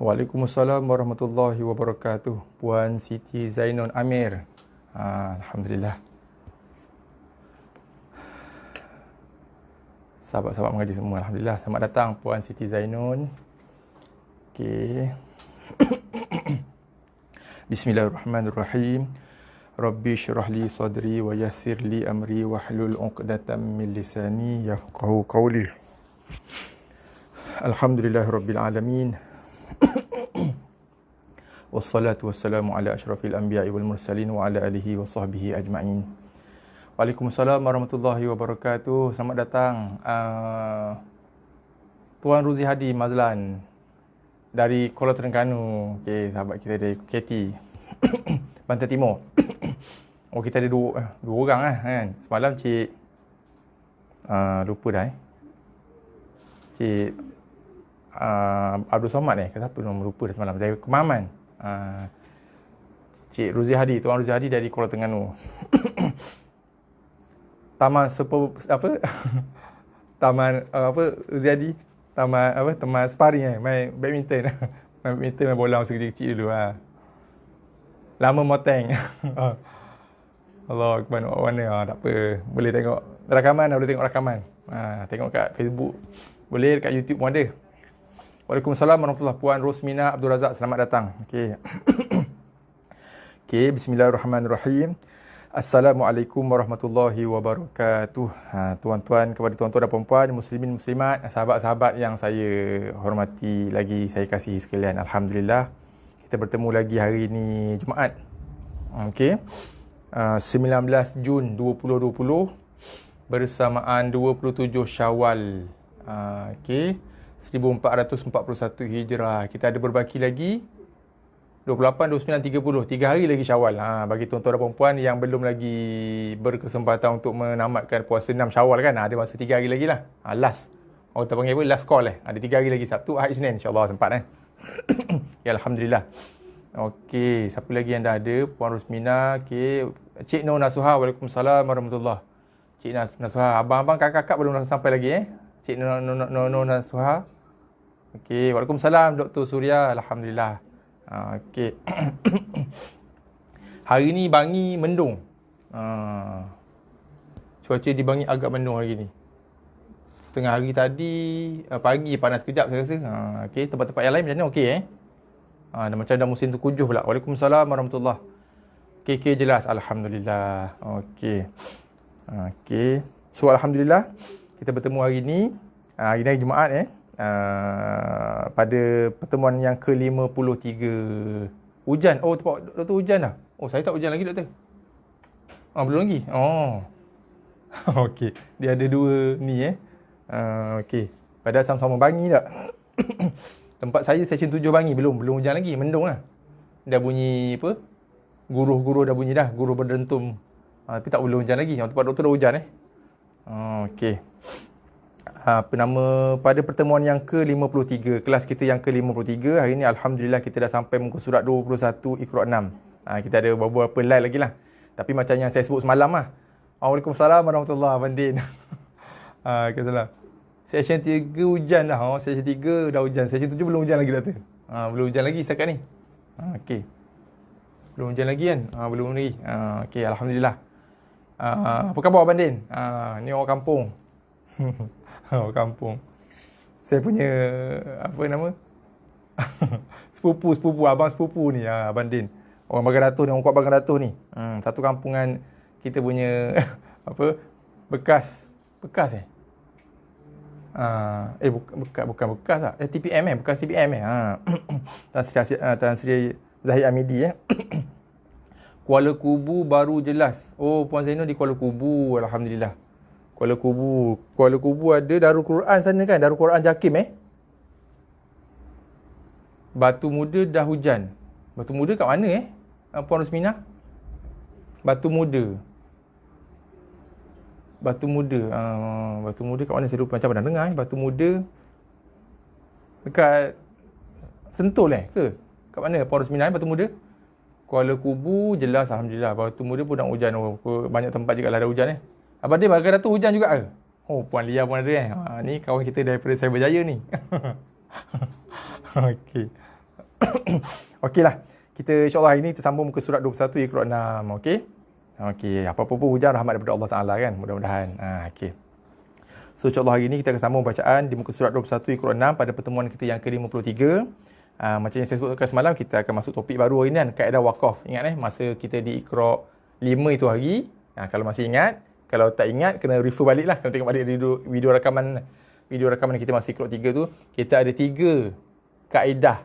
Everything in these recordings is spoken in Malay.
Waalaikumsalam warahmatullahi wabarakatuh. Puan Siti Zainun Amir. Alhamdulillah. Sahabat-sahabat mengaji semua, Alhamdulillah. Selamat datang Puan Siti Zainun. Okey. Bismillahirrahmanirrahim. Rabbi syrah li sadri wa yassir li amri wahlul 'uqdatam min lisani yafqahu qawli. Alhamdulillahirabbil alamin. Wassalatu wassalamu ala asyrafil anbiya'i wal mursalin wa ala alihi wa sahbihi ajma'in. Waalaikumsalam warahmatullahi wabarakatuh. Selamat datang Tuan Ruzi Hadi Mazlan dari Kuala Terengganu. Okey, sahabat kita dari KT Pantai Timur. Oh, kita ada dua orang kan. Semalam Cik lupa dah Cik Abdul Somad siapa nama, lupa dah semalam, dari Kemaman. Cik Ruzi Hadi, Tuan Ruzi Hadi dari Kuala Terengganu. Taman Taman Ruzi Hadi, Taman sparring main badminton. Main badminton, main bola masa kecil-kecil dulu Lama moteng. Allah, ke mana tak apa. Boleh tengok rakaman, tengok kat Facebook. Boleh, dekat YouTube pun ada. Waalaikumsalam warahmatullahi wabarakatuh. Puan Rosmina Abdul Razak, selamat datang. Okey. Okey, bismillahirrahmanirrahim. Assalamualaikum warahmatullahi wabarakatuh. Tuan-tuan, kepada tuan-tuan dan puan-puan, muslimin muslimat, sahabat-sahabat yang saya hormati lagi, saya kasihi sekalian. Alhamdulillah, kita bertemu lagi hari ini Jumaat. Okey. 19 Jun 2020 bersamaan 27 Syawal. Okey. 1441 Hijrah. Kita ada berbaki lagi 28, 29, 30. 3 hari lagi Syawal. Bagi tuan-tuan dan puan-puan yang belum lagi berkesempatan untuk menamatkan puasa 6 Syawal kan, ada masa 3 hari lagi lah. Last. Orang kita panggil apa? Last call Ada 3 hari lagi, Sabtu, Ahad, Isnin. InsyaAllah sempat Ya, Alhamdulillah. Okey, siapa lagi yang dah ada? Puan Rosmina. Okey. Cik Nur Nasuha. Waalaikumsalam warahmatullahi. Cik Nasuha. Abang-abang, kakak-kakak belum sampai lagi Cik Nur Nasuha. Okey, waalaikumsalam Dr. Surya. Alhamdulillah. Okey. Hari ni Bangi mendung. Cuaca di Bangi agak mendung hari ni. Tengah hari tadi, pagi panas kejap saya rasa. Okey, tempat-tempat yang lain macam mana? Okey dan macam dah musim terkujuh pula. Waalaikumsalam warahmatullahi. KK jelas. Alhamdulillah. Okey. Okey. So, Alhamdulillah, kita bertemu hari ni. Hari ni Jumaat pada pertemuan yang ke-53. Hujan. Oh, tempat Doktor hujan dah. Oh, saya tak hujan lagi, Doktor. Belum lagi. Oh. Okey. Dia ada dua ni okey. Padahal sama-sama Bangi tak? Tempat saya Seksyen 7 Bangi belum hujan lagi, mendung lah. dah bunyi apa? Guruh-guruh dah bunyi dah, guruh berdentum. Tapi tak boleh hujan lagi. Tempat doktor dah hujan okey. Apa nama, pada pertemuan yang ke-53, kelas kita yang ke-53, hari ni alhamdulillah kita dah sampai muka surat 21 Iqra 6. Kita ada beberapa slide lagi lah. Tapi macam yang saya sebut semalam lah. Waalaikumsalam warahmatullahi wabarakatuh. Waalaikumsalam. Session 3 hujan dah. Session 3 dah hujan. Session 7 belum hujan lagi doktor. Belum hujan lagi setakat ni. Okey. Belum hujan lagi kan? Belum lagi. Okey, alhamdulillah. Apa khabar Abang Din? Ni orang kampung. Orang kampung. Saya punya apa nama? sepupu abang sepupu ni, Abang Din. Orang Bagan Datuh ni, orang kuat Bagan Datuh ni. Satu kampungan kita punya apa? Bekas bukan bekas lah. TPM bekas TPM Tan Sri Zahid Amidi Kuala Kubu baru jelas. Puan Zainul di Kuala Kubu, alhamdulillah. Kuala Kubu ada Darul Quran sana kan? Darul Quran Jakim Batu Muda dah hujan. Batu Muda kat mana Puan Rosmina? Batu Muda Batu Muda kat mana saya lupa. Macam pernah dengar Batu Muda dekat Sentul ke? Kat mana Puan Rosmina Batu Muda? Kuala Kubu jelas alhamdulillah. Batu Muda pun dah hujan. Banyak tempat juga lah ada hujan Abang Din, Bagan Datuh hujan juga ke? Puan Lia pun ada ni kawan kita daripada Cyberjaya ni. Okey. Okeylah. Kita insya-Allah hari ni tersambung muka surat 21 Iqra 6. Okey. Apa-apa pun hujan rahmat daripada Allah Taala kan. Mudah-mudahan. Okey. So insya-Allah hari ni kita akan sambung bacaan di muka surat 21 Iqra 6 pada pertemuan kita yang ke-53. Macam yang saya sebutkan semalam, kita akan masuk topik baru hari ni kan, kaedah wakaf. Ingat masa kita di Iqra 5 itu hari. Kalau masih ingat, kalau tak ingat kena refer balik lah. Kena tengok balik video rakaman kita masih Iqra 3 tu. Kita ada 3 kaedah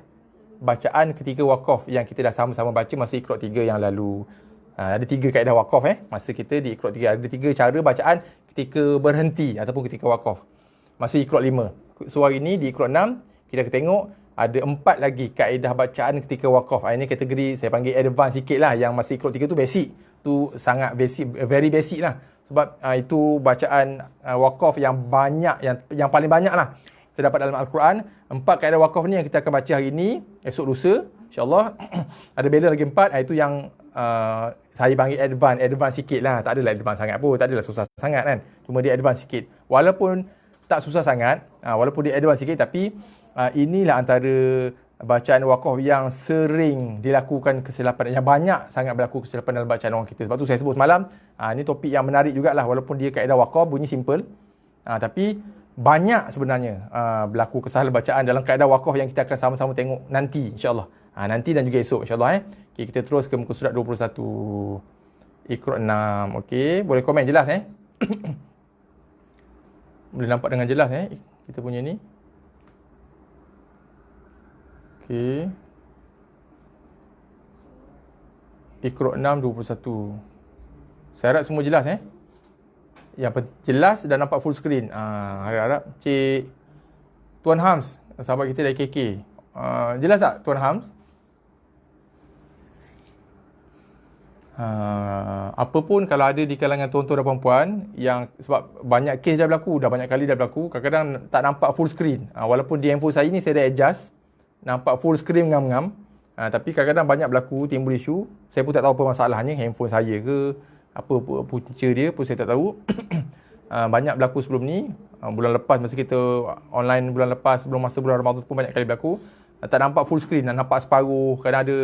bacaan ketika wakaf yang kita dah sama-sama baca masa Iqra 3 yang lalu. Ada 3 kaedah wakaf masa kita di Iqra 3. Ada 3 cara bacaan ketika berhenti ataupun ketika wakaf masa Iqra 5. So hari ni di Iqra 6 kita akan tengok ada 4 lagi kaedah bacaan ketika wakaf. Ini kategori saya panggil advance sikit lah. Yang masa Iqra 3 tu basic. Tu sangat basic, very basic lah. Sebab itu bacaan wakaf yang banyak, yang paling banyak lah terdapat dalam Al-Quran. 4 kaedah wakaf ni yang kita akan baca hari ni, esok lusa insyaAllah. Ada beza lagi 4. Itu yang saya panggil advance sikit lah. Tak adalah advance sangat pun, tak adalah susah sangat kan. Cuma dia advance sikit. Walaupun tak susah sangat, walaupun dia advance sikit, tapi inilah antara bacaan wakaf yang sering dilakukan kesilapan, yang banyak sangat berlaku kesilapan dalam bacaan orang kita. Sebab tu saya sebut semalam, ini topik yang menarik jugalah. Walaupun dia kaedah wakaf bunyi simple, tapi banyak sebenarnya berlaku kesalahan bacaan dalam kaedah wakaf yang kita akan sama-sama tengok nanti insyaAllah. Nanti dan juga esok insyaAllah. Okay, kita terus ke muka surat 21 Iqra 6. Okey, boleh komen jelas boleh nampak dengan jelas kita punya ni. Okey. Iqra 6 21. Saya harap semua jelas Yang jelas dan nampak full screen. Harap-harap Cik Tuan Hams, sahabat kita dari KK. Jelas tak Tuan Hams? Apa pun kalau ada di kalangan tuan-tuan dan puan-puan yang sebab banyak kes dah berlaku, dah banyak kali dah berlaku, kadang-kadang tak nampak full screen. Walaupun di handphone saya ni saya dah adjust nampak full screen ngam-ngam, tapi kadang-kadang banyak berlaku timbul isu. Saya pun tak tahu apa masalahnya, handphone saya ke apa punca dia pun saya tak tahu. Banyak berlaku sebelum ni. Bulan lepas masa kita online bulan lepas sebelum masa bulan Ramadan pun banyak kali berlaku. Tak nampak full screen, nampak separuh, kadang ada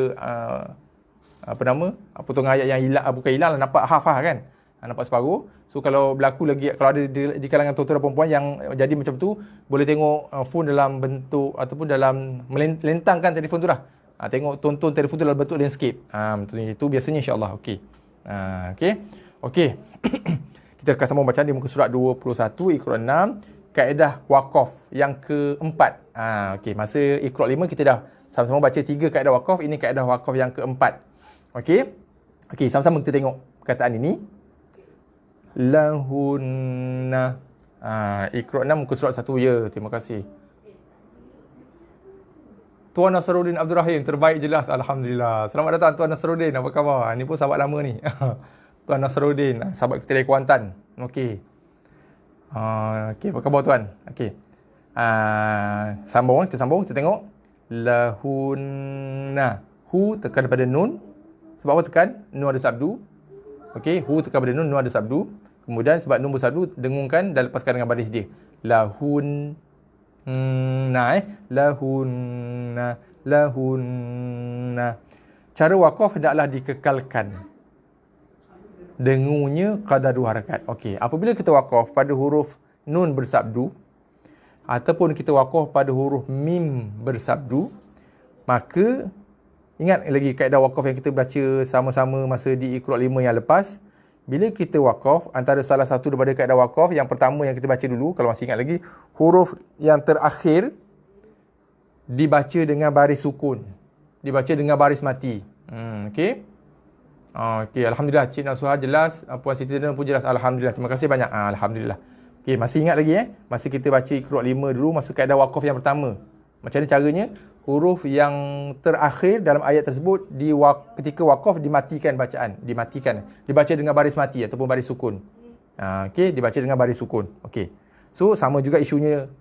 potongan ayat yang hilang, bukan hilang lah, nampak half kan, nampak separuh. So kalau berlaku lagi, kalau ada di kalangan tuan-tuan dan puan-puan yang jadi macam tu, boleh tengok phone dalam bentuk ataupun dalam melentangkan telefon tu lah. Tengok tonton telefon tu dalam bentuk landscape. Itu biasanya insyaAllah. Okey. Kita akan sambung bacaan di muka surat 21 Iqra 6 kaedah wakaf yang keempat. Okey, masa Iqra 5 kita dah sama-sama baca 3 kaedah wakaf. Ini kaedah wakaf yang keempat. Okey, sama-sama kita tengok perkataan ini. Lahunna. Iqra 6 muka surat 1 ya. Terima kasih. Tuan Nasruddin Abdul Rahim, terbaik jelas. Alhamdulillah. Selamat datang Tuan Nasruddin. Apa khabar? Ini pun sahabat lama ni. Tuan Nasruddin, sahabat kita dari Kuantan. Okey. Okey, apa khabar Tuan? Okey. Kita sambung. Kita tengok. Lahunna. Hu tekan pada nun. Sebab apa tekan? Nun ada sabdu. Okey, hu tekan pada nun ada sabdu. Kemudian sebab nun bersabdu, dengungkan dan lepaskan dengan baris dia. Lahun. Lahunna. Cara wakaf hendaklah dikekalkan. Dengungnya qadar 2 harakat. Okey, apabila kita wakaf pada huruf nun bersabdu ataupun kita wakaf pada huruf mim bersabdu, maka ingat lagi kaedah wakaf yang kita baca sama-sama masa di Iqra' 5 yang lepas. Bila kita wakaf, antara salah satu daripada kaedah wakaf, yang pertama yang kita baca dulu, kalau masih ingat lagi, huruf yang terakhir dibaca dengan baris sukun. Dibaca dengan baris mati. Okey. Okey, Alhamdulillah. Cik Nasuha jelas. Puan Siti Zena pun jelas. Alhamdulillah. Terima kasih banyak. Alhamdulillah. Okey, masih ingat lagi masa kita baca Iqra' 5 dulu, masa kaedah wakaf yang pertama. Macam mana caranya? Huruf yang terakhir dalam ayat tersebut ketika wakaf dimatikan bacaan, dibaca dengan baris mati ataupun baris sukun. Okey, dibaca dengan baris sukun. Okey. So sama juga isunya,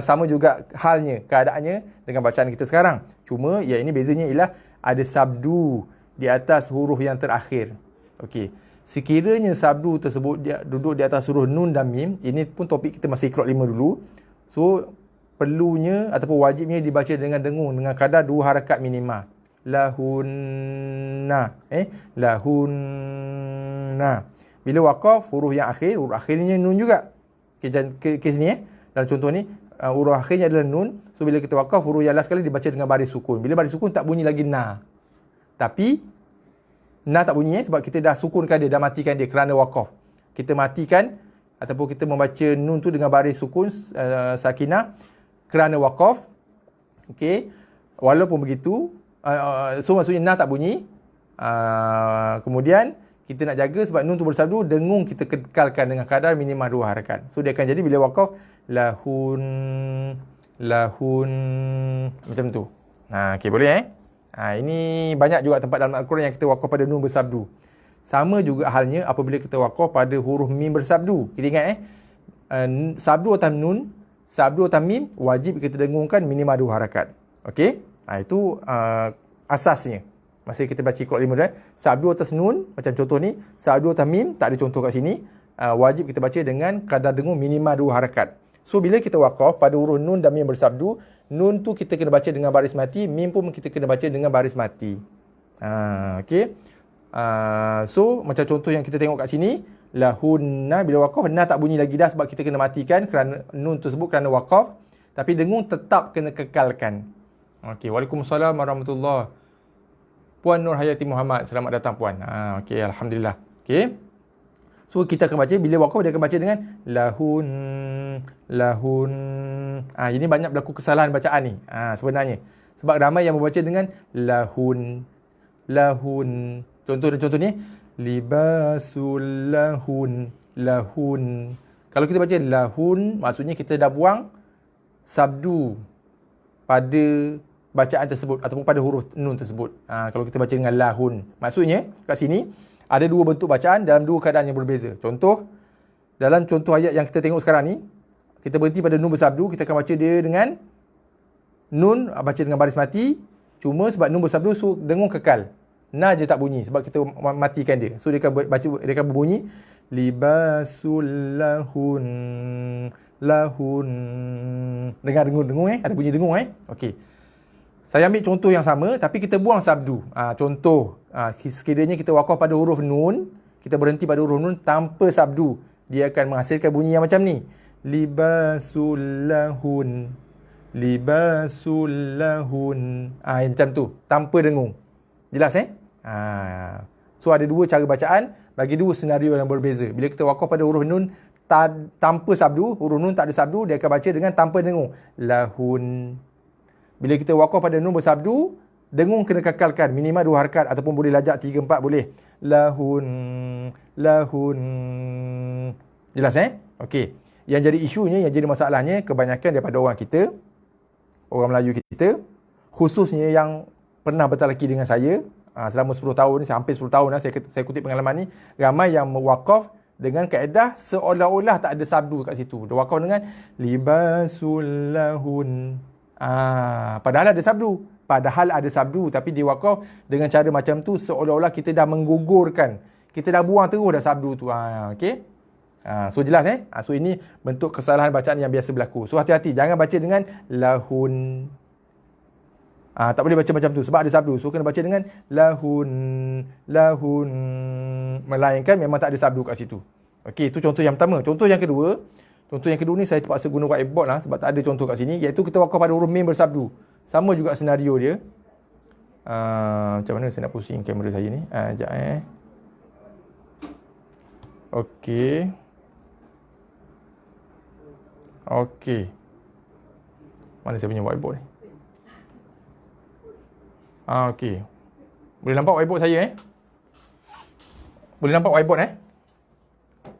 sama juga halnya, keadaannya dengan bacaan kita sekarang. Cuma yang ini bezanya ialah ada sabdu di atas huruf yang terakhir. Okey. Sekiranya sabdu tersebut dia duduk di atas huruf nun dan mim, ini pun topik kita masih Iqra' 5 dulu. So perlunya ataupun wajibnya dibaca dengan dengung dengan kadar 2 harakat minima. Lahunna. Lahunna. Bila wakaf, huruf yang akhir, huruf akhirnya nun juga. Ke sini dalam contoh ni, huruf akhirnya adalah nun. So bila kita wakaf, huruf yang last sekali dibaca dengan baris sukun. Bila baris sukun tak bunyi lagi na. Tapi na tak bunyi sebab kita dah sukunkan dia, dah matikan dia kerana wakaf. Kita matikan ataupun kita membaca nun tu dengan baris sukun sakinah kerana wakaf. Okey. Walaupun begitu, so maksudnya na tak bunyi. Kemudian kita nak jaga sebab nun tu bersabdu, dengung kita kekalkan dengan kadar minima 2 harakat. So dia akan jadi bila wakaf lahun macam tu. Okey, boleh ini banyak juga tempat dalam Al-Quran yang kita wakaf pada nun bersabdu. Sama juga halnya apabila kita wakaf pada huruf mim bersabdu. Kita ingat sabdu atau nun, sabdu atau mim wajib kita dengungkan minima 2 harakat. Okey? Itu asasnya. Masa kita baca Iqra' 5 dah, sabdu atas nun macam contoh ni, sabdu atas mim tak ada contoh kat sini. Wajib kita baca dengan kadar dengung minima 2 harakat. So bila kita wakaf pada huruf nun dan mim bersabdu, nun tu kita kena baca dengan baris mati, mim pun kita kena baca dengan baris mati. Okey. So macam contoh yang kita tengok kat sini, lahunna, bila wakaf na tak bunyi lagi dah sebab kita kena matikan kerana nun tersebut kerana wakaf, tapi dengung tetap kena kekalkan. Okey, Waalaikumsalam warahmatullahi. Puan Nur Hayati Muhammad, selamat datang puan. Okey, alhamdulillah. Okey. So kita akan baca, bila wakaf dia akan baca dengan lahun. Ini banyak berlaku kesalahan bacaan ni. Sebenarnya sebab ramai yang membaca dengan lahun. Contoh ni libasul lahun. Kalau kita baca lahun, maksudnya kita dah buang sabdu pada bacaan tersebut ataupun pada huruf nun tersebut. Kalau kita baca dengan lahun, maksudnya kat sini ada 2 bentuk bacaan dalam 2 keadaan yang berbeza. Contoh, dalam contoh ayat yang kita tengok sekarang ni, kita berhenti pada nun bersabdu, kita akan baca dia dengan nun, baca dengan baris mati. Cuma sebab nun bersabdu, so dengung kekal. Na je tak bunyi sebab kita matikan dia. So dia akan berbunyi libasul lahun. Dengar dengung ada bunyi dengung Okey. Saya ambil contoh yang sama tapi kita buang sabdu. Contoh, sekiranya kita wakaf pada huruf nun, kita berhenti pada huruf nun tanpa sabdu, dia akan menghasilkan bunyi yang macam ni. Libasul lahun. Macam tu, tanpa dengung. Jelas So ada 2 cara bacaan bagi 2 senario yang berbeza. Bila kita wakaf pada huruf nun tanpa sabdu, huruf nun tak ada sabdu, dia akan baca dengan tanpa dengung. Lahun. Bila kita wakaf pada nun bersabdu, dengung kena kekalkan minima 2 harakat ataupun boleh lajak 3 4 boleh. Lahun. Jelas Okey. Yang jadi isunya, yang jadi masalahnya kebanyakan daripada orang kita, orang Melayu kita, khususnya yang pernah bertalaki dengan saya selama 10 tahun ni, hampir 10 tahun lah saya kutip pengalaman ni, ramai yang wakaf dengan kaedah seolah-olah tak ada sabdu kat situ. Dia wakaf dengan libasul lahun. Padahal ada sabdu. Tapi dia wakaf dengan cara macam tu seolah-olah kita dah menggugurkan. Kita dah buang terus dah sabdu tu. Okey. So jelas So ini bentuk kesalahan bacaan yang biasa berlaku. So hati-hati, jangan baca dengan lahun. Tak boleh baca macam tu sebab ada sabdu. So kena baca dengan lahun. Melainkan memang tak ada sabdu kat situ. Okey, itu contoh yang pertama. Contoh yang kedua ni saya terpaksa guna whiteboard lah sebab tak ada contoh kat sini, iaitu kita wakaf pada huruf mim bersabdu. Sama juga senario dia. Macam mana saya nak pusing kamera saya ni? Sekejap Okey. Mana saya punya whiteboard ni? Okey. Boleh nampak whiteboard saya Boleh nampak whiteboard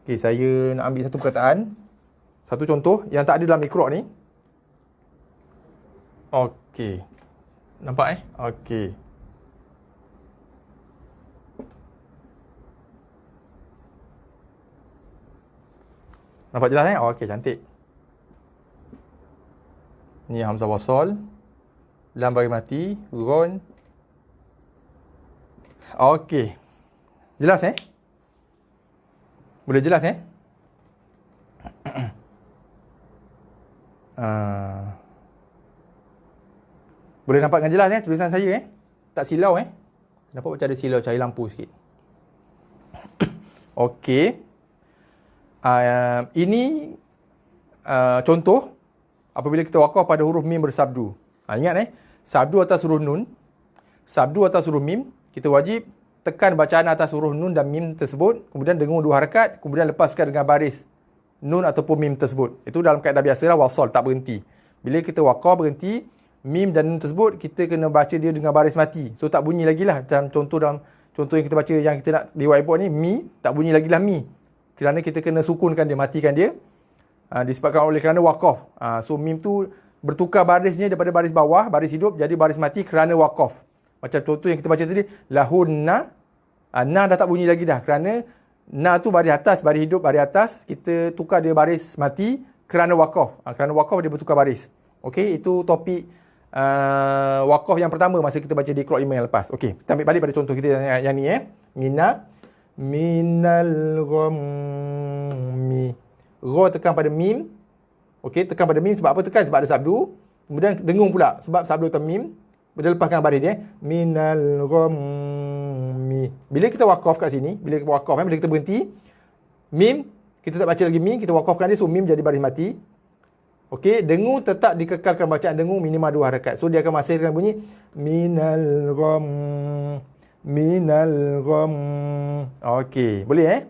Okey, saya nak ambil satu perkataan. Satu contoh yang tak ada dalam Iqra' ni. Okey. Nampak Okey. Nampak jelas Okey, cantik. Ni hamzah wasal, lam bagi mati, gon. Okey. Jelas Boleh jelas Boleh nampak dengan jelas tulisan saya Tak silau Nampak macam ada silau cahaya lampu sikit. Okey. Ini contoh apabila kita wakaf pada huruf mim bersabdu. Ingat sabdu atas huruf nun, sabdu atas huruf mim, kita wajib tekan bacaan atas huruf nun dan mim tersebut, kemudian dengung 2 harakat, kemudian lepaskan dengan baris nun ataupun mim tersebut. Itu dalam kaedah biasalah wasal, tak berhenti. Bila kita wakaf berhenti, mim dan nun tersebut kita kena baca dia dengan baris mati. So tak bunyi lagi lah. Dalam contoh yang kita baca, yang kita nak di whiteboard ni, mi, tak bunyi lagi lah mi. Kerana kita kena sukunkan dia, matikan dia. Disebabkan oleh kerana wakaf. So mim tu bertukar barisnya daripada baris bawah, baris hidup, jadi baris mati kerana wakaf. Macam contoh yang kita baca tadi, lahunna. Na dah tak bunyi lagi dah. Kerana na tu baris atas, baris hidup, baris atas. Kita tukar dia baris mati kerana wakaf. Kerana wakaf dia bertukar baris. Okey, itu topik wakaf yang pertama masa kita baca di Iqra' 5 yang lepas. Okey, kita ambil balik pada contoh kita yang ni minal ghammi. Ra tekan pada mim. Okey, tekan pada mim sebab apa tekan? Sebab ada sabdu. Kemudian dengung pula sebab sabdu atau mim. Bila lepaskan baris dia, minal ghammi. Bila kita wakaf kat sini, bila kita berhenti, mim, kita tak baca lagi mim, kita wakafkan dia, so mim jadi baris mati. Okey, dengung tetap dikekalkan bacaan dengung minimal 2 harakat. So dia akan menghasilkan bunyi minal gham. Okey, boleh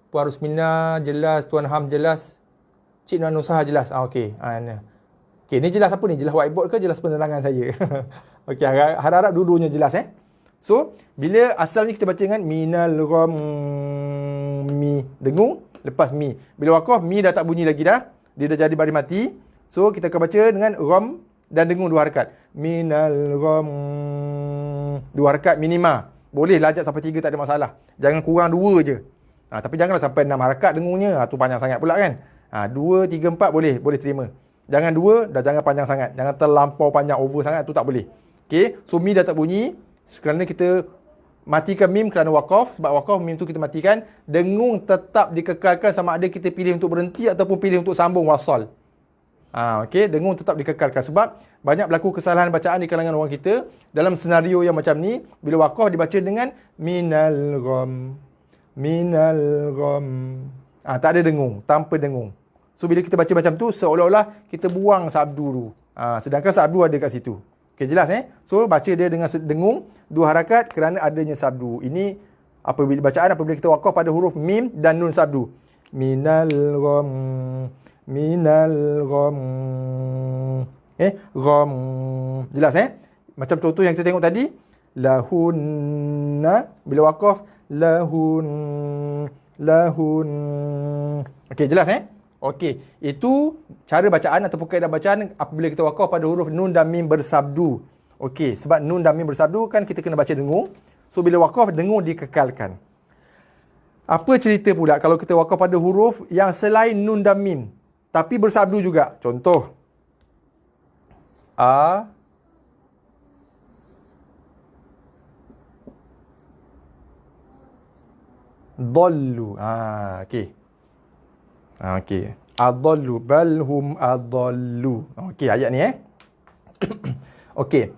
Puan Rusmina jelas, Tuan Ham jelas, Cik Nuan Nusaha jelas. Okey. Okey, ni jelas apa ni? Jelas whiteboard ke jelas penerangan saya? Okey, harap-harap dua-duanya jelas So, bila asalnya kita baca dengan minal ghammi, dengung lepas mi. Bila wakaf mi dah tak bunyi lagi dah. Dia dah jadi baris mati. So, kita akan baca dengan gham dan dengung 2 harakat. Minal gham. 2 harakat minima. Boleh lajak sampai 3 tak ada masalah. Jangan kurang 2 je. Tapi janganlah sampai 6 harakat dengungnya. Tu panjang sangat pula kan. 2, 3, 4 boleh terima. Jangan 2, dah jangan panjang sangat. Jangan terlampau panjang, over sangat, tu tak boleh. Okey, so mi dah tak bunyi. Kerana kita matikan mim kerana wakaf. Sebab wakaf, mim tu kita matikan. Dengung tetap dikekalkan sama ada kita pilih untuk berhenti ataupun pilih untuk sambung wasal. Okey, dengung tetap dikekalkan. Sebab banyak berlaku kesalahan bacaan di kalangan orang kita. Dalam senario yang macam ni, bila wakaf dibaca dengan minal gham. Tak ada dengung, tanpa dengung. So bila kita baca macam tu, seolah-olah kita buang sabdu tu. Sedangkan sabdu ada kat situ. Okey, jelas So baca dia dengan dengung 2 harakat kerana adanya sabdu. Ini apabila apabila kita wakaf pada huruf mim dan nun sabdu. Minal gham. Gham. Jelas Macam contoh yang kita tengok tadi, lahunna, bila wakaf lahun. Okey, jelas Okey, itu cara bacaan ataupun kaedah bacaan apabila kita wakaf pada huruf nun dan mim bersabdu. Okey, sebab nun dan mim bersabdu kan kita kena baca dengung. So bila waqaf, dengung dikekalkan. Apa cerita pula kalau kita waqaf pada huruf yang selain nun dan mim tapi bersabdu juga? Contoh a, dallu. Okey. Okey. Adallu bal hum adallu. Okey, ayat ni Okey.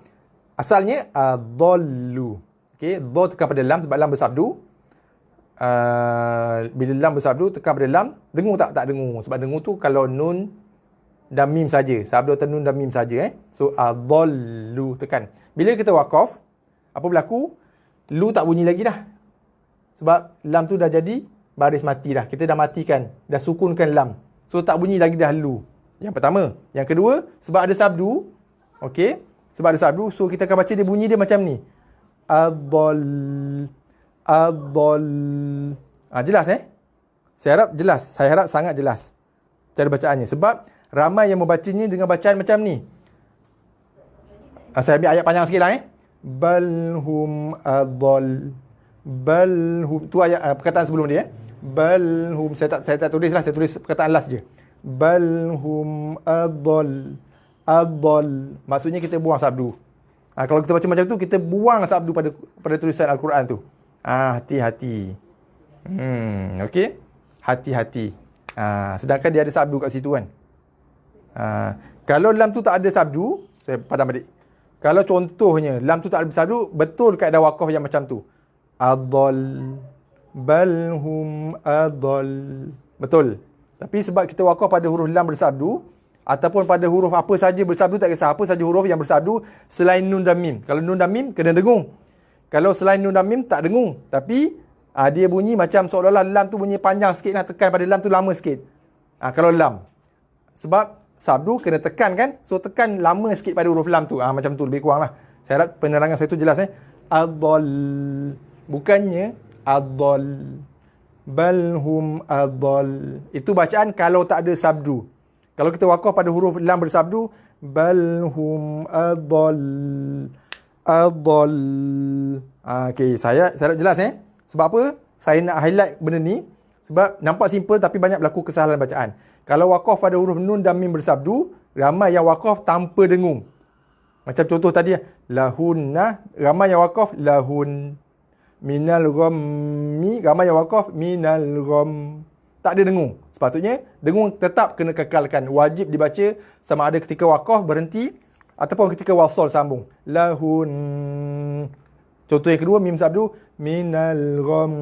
Asalnya adallu. Okey, dha tekan pada lam sebab lam bersabdu. Bila lam bersabdu tekan pada lam, dengung tak? Tak dengung. Sebab dengung tu kalau nun dan mim saja. Sabdu atau nun dan mim saja So adallu tekan. Bila kita waqaf, apa berlaku? Lu tak bunyi lagi dah. Sebab lam tu dah jadi baris mati dah. Kita dah matikan, dah sukunkan lam. So tak bunyi lagi dah lu. Yang pertama. Yang kedua, sebab ada sabdu. Okey. Sebab ada sabdu, so kita akan baca dia bunyi dia macam ni. Adall. Adall. Jelas Saya harap jelas. Saya harap sangat jelas cara bacaannya. Sebab ramai yang membacanya dengan bacaan macam ni. Saya ambil ayat panjang sikit lah Balhum adall. Balhum. Tu ayat perkataan sebelum dia Balhum. Saya tak tulis lah. Saya tulis perkataan last je. Balhum adall. Adall. Maksudnya kita buang sabdu. Kalau kita baca macam tu, kita buang sabdu pada tulisan Al-Quran tu. Hati-hati. Okey. Hati-hati. Sedangkan dia ada sabdu kat situ kan. Kalau lam tu tak ada sabdu, saya padam balik. Kalau contohnya lam tu tak ada sabdu, betul kaedah waqaf yang macam tu. Adall. Balhum adall. Betul. Tapi sebab kita waqaf pada huruf lam bersabdu, ataupun pada huruf apa saja bersabdu, tak kisah apa saja huruf yang bersabdu selain nun dan mim. Kalau nun dan mim, kena dengung. Kalau selain nun dan mim, tak dengung. Tapi dia bunyi macam seolah-olah lam tu bunyi panjang sikit, tekan pada lam tu lama sikit. Kalau lam. Sebab sabdu kena tekan kan, so tekan lama sikit pada huruf lam tu. Macam tu lebih kurang lah. Saya harap penerangan saya tu jelas Adall. Bukannya adall. Balhum adall. Itu bacaan kalau tak ada sabdu. Kalau kita waqaf pada huruf lam bersabdu, balhum adall. Adall. Okey, saya harap jelas Sebab apa? Saya nak highlight benda ni sebab nampak simple tapi banyak berlaku kesalahan bacaan. Kalau waqaf pada huruf nun dan mim bersabdu, ramai yang waqaf tanpa dengung. Macam contoh tadi lahunna, ramai yang waqaf lahun. Minal ghammi, ramai yang waqaf minal gham. Tak ada dengung. Sepatutnya dengung tetap kena kekalkan. Wajib dibaca sama ada ketika waqaf berhenti ataupun ketika wasal sambung. Lahun. Contoh yang kedua, mim sabdu minal gham.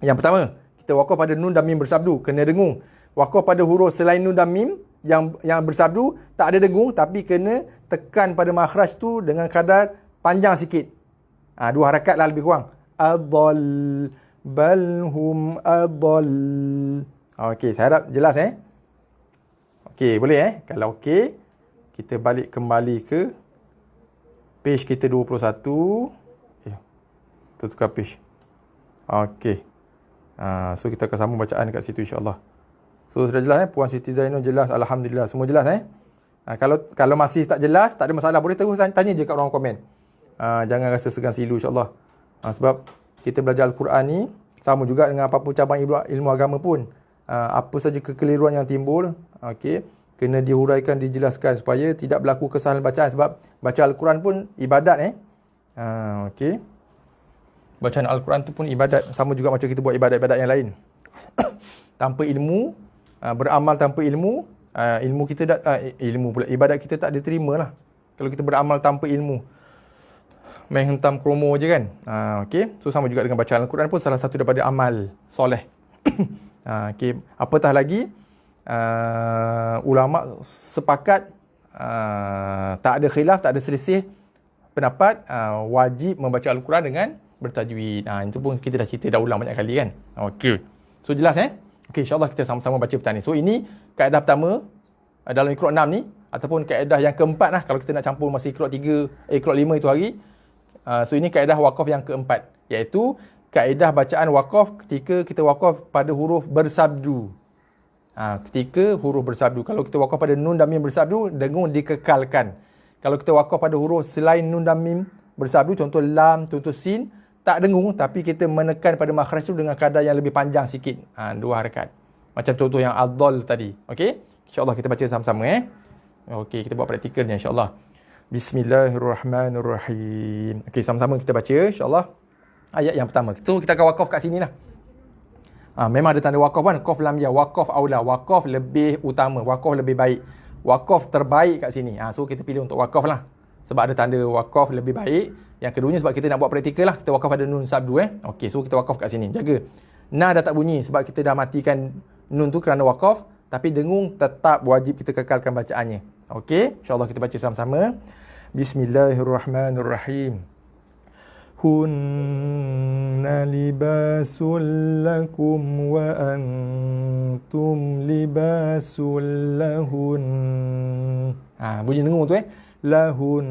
Yang pertama, kita waqaf pada nun dan mim bersabdu, kena dengung. Waqaf pada huruf selain nun dan mim yang bersabdu, tak ada dengung tapi kena tekan pada makhraj tu dengan kadar panjang sikit. 2 harakat lah lebih kurang. Adall. Balhum adall. Okey, saya harap jelas Okey, boleh Kalau okey, kita balik kembali ke page kita 21. Tukar page. Okey. So kita akan sambung bacaan kat situ insya-Allah. So sudah jelas Puan Siti Zainul jelas, alhamdulillah. Semua jelas kalau masih tak jelas, tak ada masalah, boleh terus tanya je kat ruang komen. Jangan rasa segan silu insya-Allah. Sebab kita belajar Al-Quran ni sama juga dengan apa-apa cabang ilmu agama pun. Apa saja kekeliruan yang timbul, kena dihuraikan, dijelaskan supaya tidak berlaku kesalahan bacaan. Sebab baca Al-Quran pun ibadat Bacaan Al-Quran tu pun ibadat, sama juga macam kita buat ibadat-ibadat yang lain. Tanpa ilmu, beramal tanpa ilmu, ilmu kita ibadat kita tak diterima lah. Kalau kita beramal tanpa ilmu, main hentam kromo je kan. So sama juga dengan bacaan Al-Quran pun salah satu daripada amal soleh. Apatah lagi ulama sepakat, tak ada khilaf, tak ada selisih pendapat, wajib membaca Al-Quran dengan bertajwid. Itu pun kita dah cerita, dah ulang banyak kali kan. So jelas insyaAllah kita sama-sama baca petang ni. So ini kaedah pertama dalam Iqra' 6 ni, ataupun kaedah yang keempat lah kalau kita nak campur masih Iqra' 5 itu hari. So ini kaedah waqaf yang keempat, iaitu kaedah bacaan waqaf ketika kita waqaf pada huruf bersabdu. Ketika huruf bersabdu, kalau kita waqaf pada nun dan mim bersabdu, dengung dikekalkan. Kalau kita wakaf pada huruf selain nun dan mim bersabdu, contoh lam, contoh sin, tak dengung tapi kita menekan pada makhraj tu dengan kadar yang lebih panjang sikit. 2 harakat. Macam contoh yang ad-dal tadi. Okey? InsyaAllah kita baca sama-sama Okey, kita buat praktikalnya insyaAllah. Bismillahirrahmanirrahim. Okey, sama-sama kita baca insyaAllah. Ayat yang pertama. Kita akan wakaf kat sini lah. Memang ada tanda wakaf kan. Qaf lam ya. Wakaf aula. Wakaf lebih utama. Wakaf lebih baik. Wakaf terbaik kat sini. So kita pilih untuk wakaf lah. Sebab ada tanda wakaf lebih baik. Yang keduanya sebab kita nak buat praktikal lah. Kita wakaf pada nun sabdu Okey, so kita wakaf kat sini. Jaga. Na dah tak bunyi sebab kita dah matikan nun tu kerana wakaf. Tapi dengung tetap wajib kita kekalkan bacaannya. Okey, insyaAllah kita baca sama-sama. Bismillahirrahmanirrahim. Hunna libasul lakum wa antum libasul lahun. Bunyi dengung tu lahun.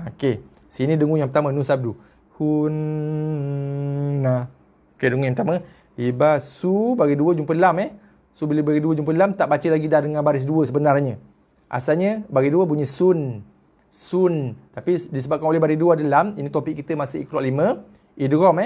Okey. Sini dengung yang pertama nun sabdu. Hunna. Okey, dengung yang pertama. Libasu bagi 2 jumpa lam So bila bagi 2 jumpa lam tak baca lagi dah dengan baris 2 sebenarnya. Asalnya bagi 2 bunyi sun. Sun. Tapi disebabkan oleh baris 2 ada lam, ini topik kita masih Iqra 5. Idgham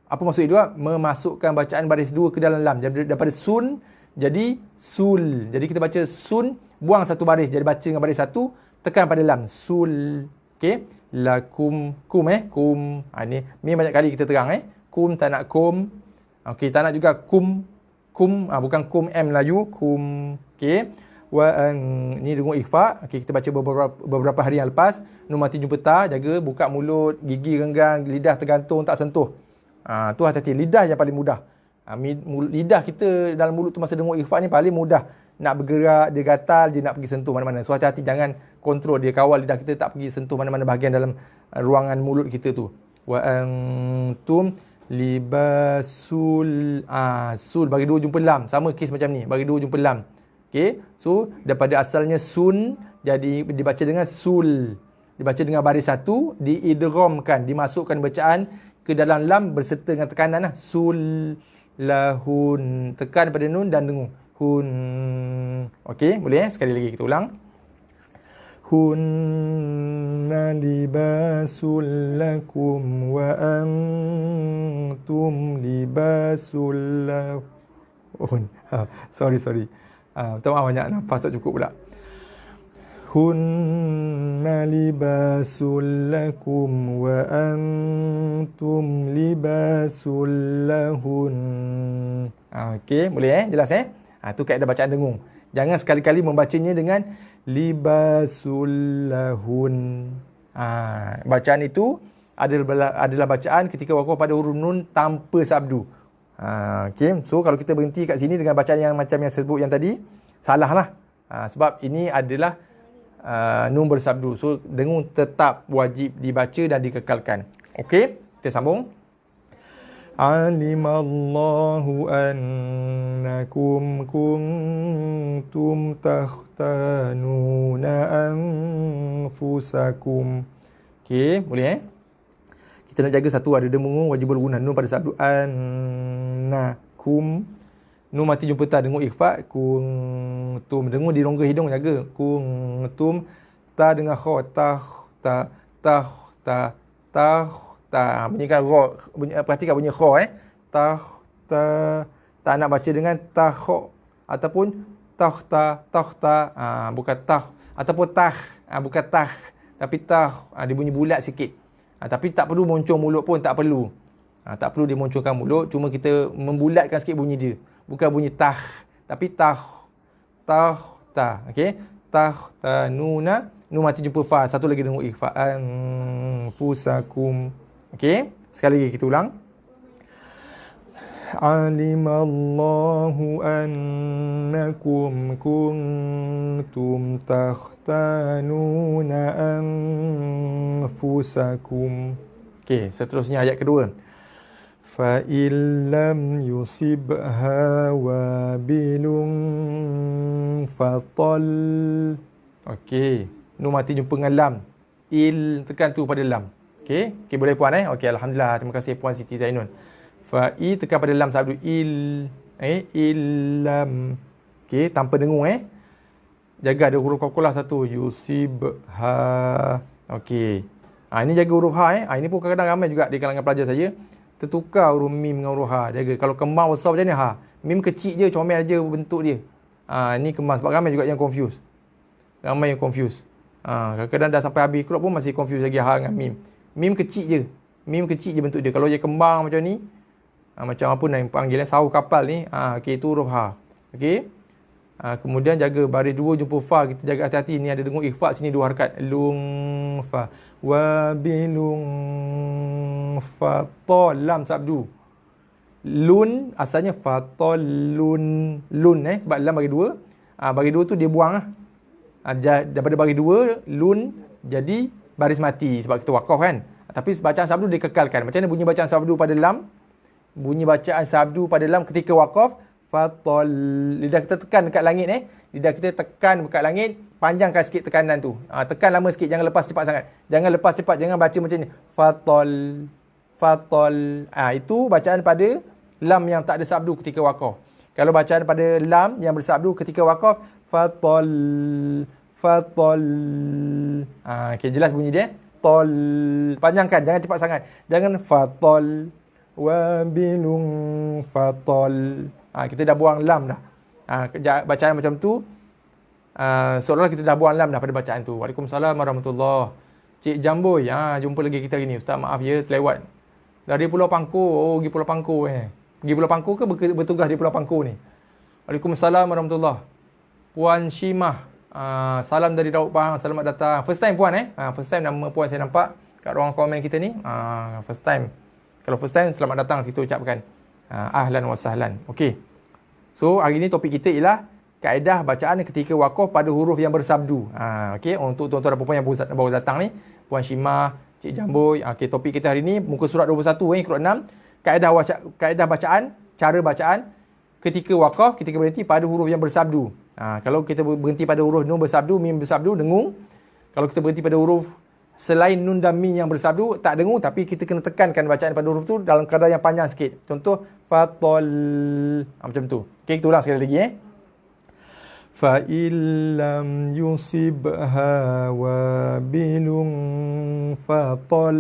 Apa maksud idgham? Memasukkan bacaan baris 2 ke dalam lam. Jadi daripada sun jadi sul. Jadi kita baca sun, buang satu baris. Jadi baca dengan baris 1, tekan pada lam. Sul. Okey. Lakum. Kum Kum. Ni banyak kali kita terang Kum tak nak kum. Okey, tak nak juga kum. Kum, bukan kum M Melayu, kum. Okey. Ni dengung ikhfa. Okey, kita baca beberapa hari yang lepas. Nun mati jumpa ta, jaga buka mulut, gigi renggang, lidah tergantung tak sentuh. Tu hati-hati, lidah yang paling mudah. Lidah kita dalam mulut tu masa dengung ikhfa ni paling mudah. Nak bergerak, dia gatal, dia nak pergi sentuh mana-mana. So hati-hati jangan kontrol dia, kawal lidah kita tak pergi sentuh mana-mana bahagian dalam ruangan mulut kita tu. Wa antum libasul sul bagi 2 jumpa lam, sama kes macam ni, bagi 2 jumpa lam. Okey, so daripada asalnya sun jadi dibaca dengan sul, dibaca dengan baris 1, diidghamkan, dimasukkan bacaan ke dalam lam berserta dengan tekanan sul lahun, tekan pada nun dan dengung hun. Okey, boleh sekali lagi kita ulang. Hunna libasul lakum wa antum libasul lahun. Sorry. Minta maaf, banyak nafas tak cukup pula. Hunna libasul lakum wa antum libasul lahun. Okey, boleh jelas tu kaedah bacaan dengung. Jangan sekali-kali membacanya dengan libasul lahun. Bacaan itu adalah bacaan ketika wakaf pada huruf nun tanpa sabdu. Okay. So kalau kita berhenti kat sini dengan bacaan yang macam yang saya sebut yang tadi, salah lah. Sebab ini adalah nun bersabdu. So dengung tetap wajib dibaca dan dikekalkan. Okey, kita sambung. Alimallahu annakum kuntum takhtanuna anfusakum. Okey, boleh Kita nak jaga satu, ada dengung wajibul gunah nun pada sabdu annakum. Nun mati jumpa ta, dengung ikhfa kuntum. Dengung di rongga hidung, jaga kuntum. Ta dengan kha, ta. Bunyikan ra, perhatikan bunyi kha ta nak baca dengan ta kha ataupun takhta. Bukan tah ataupun tah, bukan tah tapi tah. Dia bunyi bulat sikit. Tapi tak perlu moncong mulut pun, tak perlu. Tak perlu dia moncongkan mulut, cuma kita membulatkan sikit bunyi dia. Bukan bunyi tah tapi ta. Okey, tahtanuna, nun mati jumpa fa, satu lagi dengung ikhfa anfusakum. Okey, sekali lagi kita ulang. Alimallahu annakum kuntum takhtanuna anfusakum. Okey, seterusnya ayat kedua. Fa illam yusibha wabilun fatal. Okey, nun mati jumpa dengan lam. Tekan tu pada lam. Okey, boleh puan Okey, alhamdulillah. Terima kasih puan Siti Zainun. Fa'i tekan pada lam sabdu illam. Okey, tanpa dengung Jaga ada huruf qalqalah satu. Yusibha. Okey. Ini jaga huruf ha. Ini pun kadang-kadang ramai juga di kalangan pelajar saya tertukar huruf mim dengan huruf ha. Jaga. Kalau kemar besar macam ni ha. Mim kecil je, comel je bentuk dia. Ini kemar. Sebab ramai juga yang confuse. Ramai yang confuse. Kadang-kadang dah sampai habis keluar pun masih confuse lagi ha dengan mim. Mim kecil je. Mim kecil je bentuk dia. Kalau dia kembar macam ni, macam apa nak panggil sauh kapal ni, okey, itu huruf ha. Okey. Kemudian jaga baris 2 jumpa fa, kita jaga hati-hati, ni ada dengung ikhfa sini 2 harakat. Lung fa wa bilung fa ta lam sabdu. Lun asalnya fa ta lun sebab lam bagi 2. Bagi 2 tu dia buang daripada bagi 2 lun jadi baris mati sebab kita wakaf kan. Tapi bacaan sabdu dikekalkan. Macam mana bunyi bacaan sabdu pada lam? Bunyi bacaan sabdu pada lam ketika wakaf, fatal. Lidah kita tekan dekat langit Lidah kita tekan dekat langit, panjangkan sikit tekanan tu. Tekan lama sikit, jangan lepas cepat sangat. Jangan lepas cepat, jangan baca macam ni. Fatal. Itu bacaan pada lam yang tak ada sabdu ketika wakaf. Kalau bacaan pada lam yang bersabdu ketika wakaf, fatal. Okey, jelas bunyi dia. Tol. Panjangkan, jangan cepat sangat. Jangan fatal. Wabilung fatal. Kita dah buang lam dah. Bacaan macam tu, seolah-olah kita dah buang lam dah pada bacaan tu. Waalaikumsalam warahmatullahi. Cik Jamboy, jumpa lagi kita hari ni. Ustaz maaf ya, terlewat. Dari Pulau Pangkor. Pergi Pulau Pangkor Pergi Pulau Pangkor ke bertugas di Pulau Pangkor ni? Waalaikumsalam warahmatullahi. Puan Shimah, salam dari Daud Pahang, selamat datang. First time puan first time nama puan saya nampak kat ruang komen kita ni. First time. Kalau first time, selamat datang kita ucapkan. Ahlan wa sahlan. Okey. So, hari ni topik kita ialah kaedah bacaan ketika wakaf pada huruf yang bersabdu. Okey, untuk tuan-tuan dan puan yang baru datang ni, Puan Shimah, Cik Jamboy. Okey, topik kita hari ni muka surat 21 surat 6. Kaedah bacaan, cara bacaan ketika wakaf, ketika berhenti pada huruf yang bersabdu. Kalau kita berhenti pada huruf nun bersabdu, mim bersabdu, dengung. Kalau kita berhenti pada huruf selain nun dan mim yang bersabdu, tak dengung, tapi kita kena tekankan bacaan pada huruf tu dalam kadar yang panjang sikit. Contoh, fatal. Macam tu. Okey, kita ulang sekali lagi Fa illam yusibha wabilun fatal.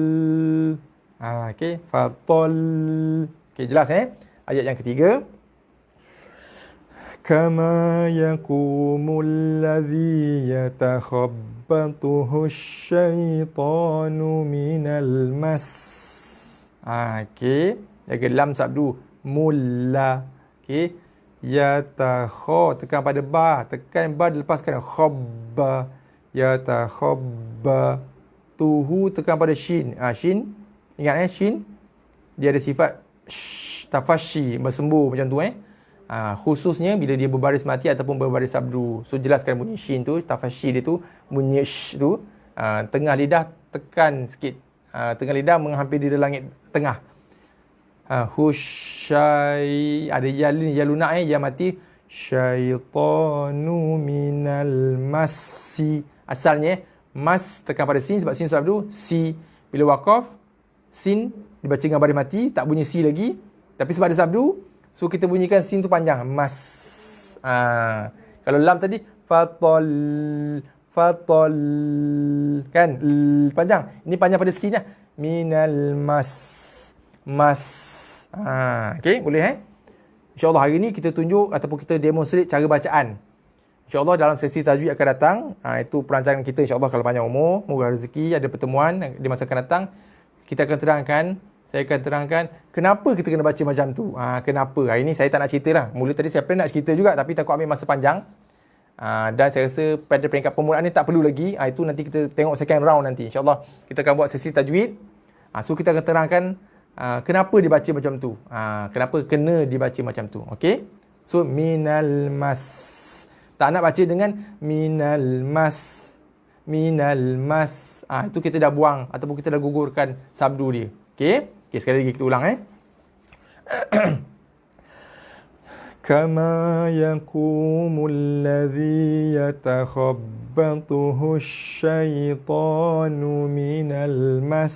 Okey, fatal. Okey, jelas Ayat yang ketiga. Kama yakumul ladzi yatakhabbatuhu syaitanu minal mas. Okey, jaga lam sabdu. Mulla. Okey, tekan pada ba, tekan ba dilepaskan khabba. Yatakhabba. Tuhu tekan pada shin. Shin, ingat shin dia ada sifat tafashi, bersembuh macam tu khususnya bila dia berbaris mati ataupun berbaris sabdu. So jelaskan bunyi shin tu, tafashi dia tu, bunyi sh tu, tengah lidah tekan sikit. Tengah lidah menghampiri langit tengah. Husyai, ada ya lunak ya mati. Syaitanu minal masi. Asalnya mas tekan pada sin sebab sin sabdu. Si bila wakaf, sin dibaca dengan baris mati, tak bunyi si lagi. Tapi sebab ada sabdu, so kita bunyikan sin tu panjang. Mas. Kalau lam tadi fatal kan panjang. Ini panjang pada sin lah. Minal mas. Okey, boleh InsyaAllah hari ni kita tunjuk ataupun kita demonstrate cara bacaan. InsyaAllah dalam sesi tajwid akan datang. Itu perancangan kita insyaAllah kalau panjang umur, murah rezeki, ada pertemuan di masa akan datang. Kita akan terangkan, saya akan terangkan kenapa kita kena baca macam tu. Kenapa? Hari ni saya tak nak cerita lah. Mula tadi saya plan nak cerita juga tapi takut ambil masa panjang. Dan saya rasa pada peringkat permulaan ni tak perlu lagi. Itu nanti kita tengok second round nanti. InsyaAllah kita akan buat sesi tajwid. So kita akan terangkan kenapa dibaca macam tu. Kenapa kena dibaca macam tu. Okey? So minal mas. Tak nak baca dengan minal mas. Itu kita dah buang ataupun kita dah gugurkan sabdu dia. Okey? Okey, sekali lagi kita ulang Kama yakumul ladzi yatakhabbatuhu syaitanu minal mas.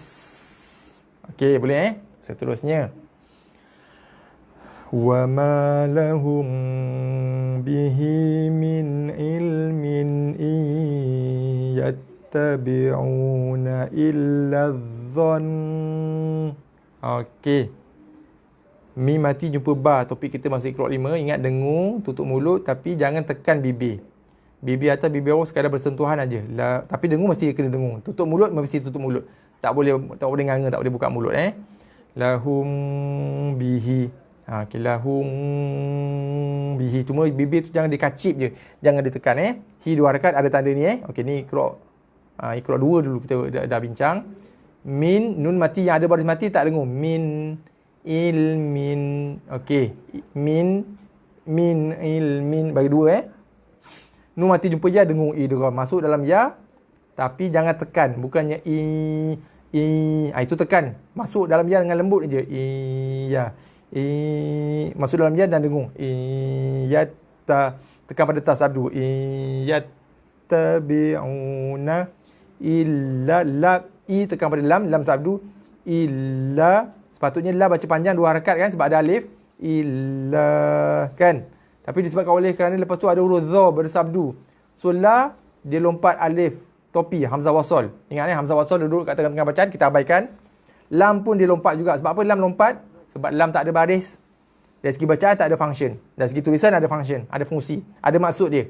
Okey, boleh Seterusnya. Wa ma lahum bihi min ilmin yattabi'una illa dhann. Okey. Mi mati jumpa ba. Topik kita masih iqra 5. Ingat dengung, tutup mulut tapi jangan tekan bibir. Bibir atas bibir bawah sekadar bersentuhan aja. Tapi dengung mesti kena dengung. Tutup mulut mesti tutup mulut. Tak boleh nganga, tak boleh buka mulut Lahum bihi. Okay, lahum bihi. Cuma bibir tu jangan dikacip je. Jangan ditekan Hi 2 harakat ada tanda ni Okey, ni iqra 2 dulu kita dah bincang. Min nun mati yang ada baris mati tak dengung. Min ilmin. Okey. Min ilmin bagi 2 Nun mati jumpa ya dengung idgham. Masuk dalam ya tapi jangan tekan. Bukannya itu tekan. Masuk dalam ya dengan lembut je. Ya. Masuk dalam ya dan dengung. Yatta. Tekan pada ta sabdu. Yattabi'una illa la. Tekan pada lam sabdu. Illa. Sepatutnya la baca panjang 2 harakat kan sebab ada alif. Illa kan. Tapi disebabkan oleh kerana lepas tu ada huruf dha bersabdu. So la dia lompat alif topi hamzah wasal. Ingat hamzah wasal duduk kat tengah-tengah bacaan kita abaikan. Lam pun dia lompat juga. Sebab apa lam lompat? Sebab lam tak ada baris. Dari segi bacaan tak ada function. Dari segi tulisan ada function, ada fungsi, ada maksud dia.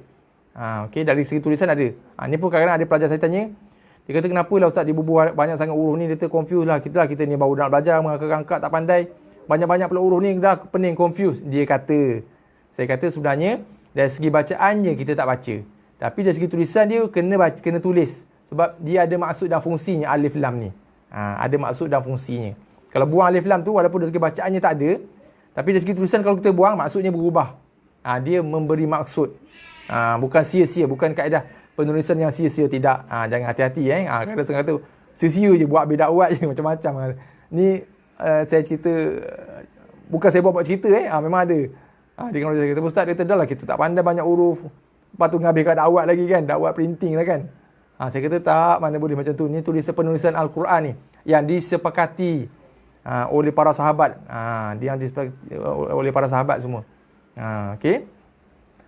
Okey, dari segi tulisan ada. Ni pun kadang-kadang ada pelajar saya tanya, dia kata kenapa lah ustaz dia bubuh banyak sangat huruf ni, dia confuse lah. Kita ni baru nak belajar mengangkat-angkat tak pandai. Banyak-banyak pula huruf ni dah pening, confuse. Dia kata, saya kata sebenarnya dari segi bacaannya kita tak baca. Tapi dari segi tulisan dia kena tulis. Sebab dia ada maksud dan fungsinya alif lam ni. Ada maksud dan fungsinya. Kalau buang alif lam tu walaupun dari segi bacaannya tak ada, tapi dari segi tulisan kalau kita buang maksudnya berubah. Dia memberi maksud. Bukan sia-sia, bukan kaedah penulisan yang sia-sia, tidak. Jangan hati-hati kadang-kadang kata sia-sia je buat bedawat je macam-macam. Ni saya cerita, bukan saya buat cerita memang ada. Dia kalau dia kata ustaz dia dah lah kita tak pandai banyak huruf. Lepas tu ngabihkan dakwat lagi kan, dakwat printing lah kan. Saya kata tak, mana boleh macam tu. Ni tulisan penulisan Al-Quran ni yang disepakati oleh para sahabat. Dia yang disepakati oleh para sahabat semua. Okey.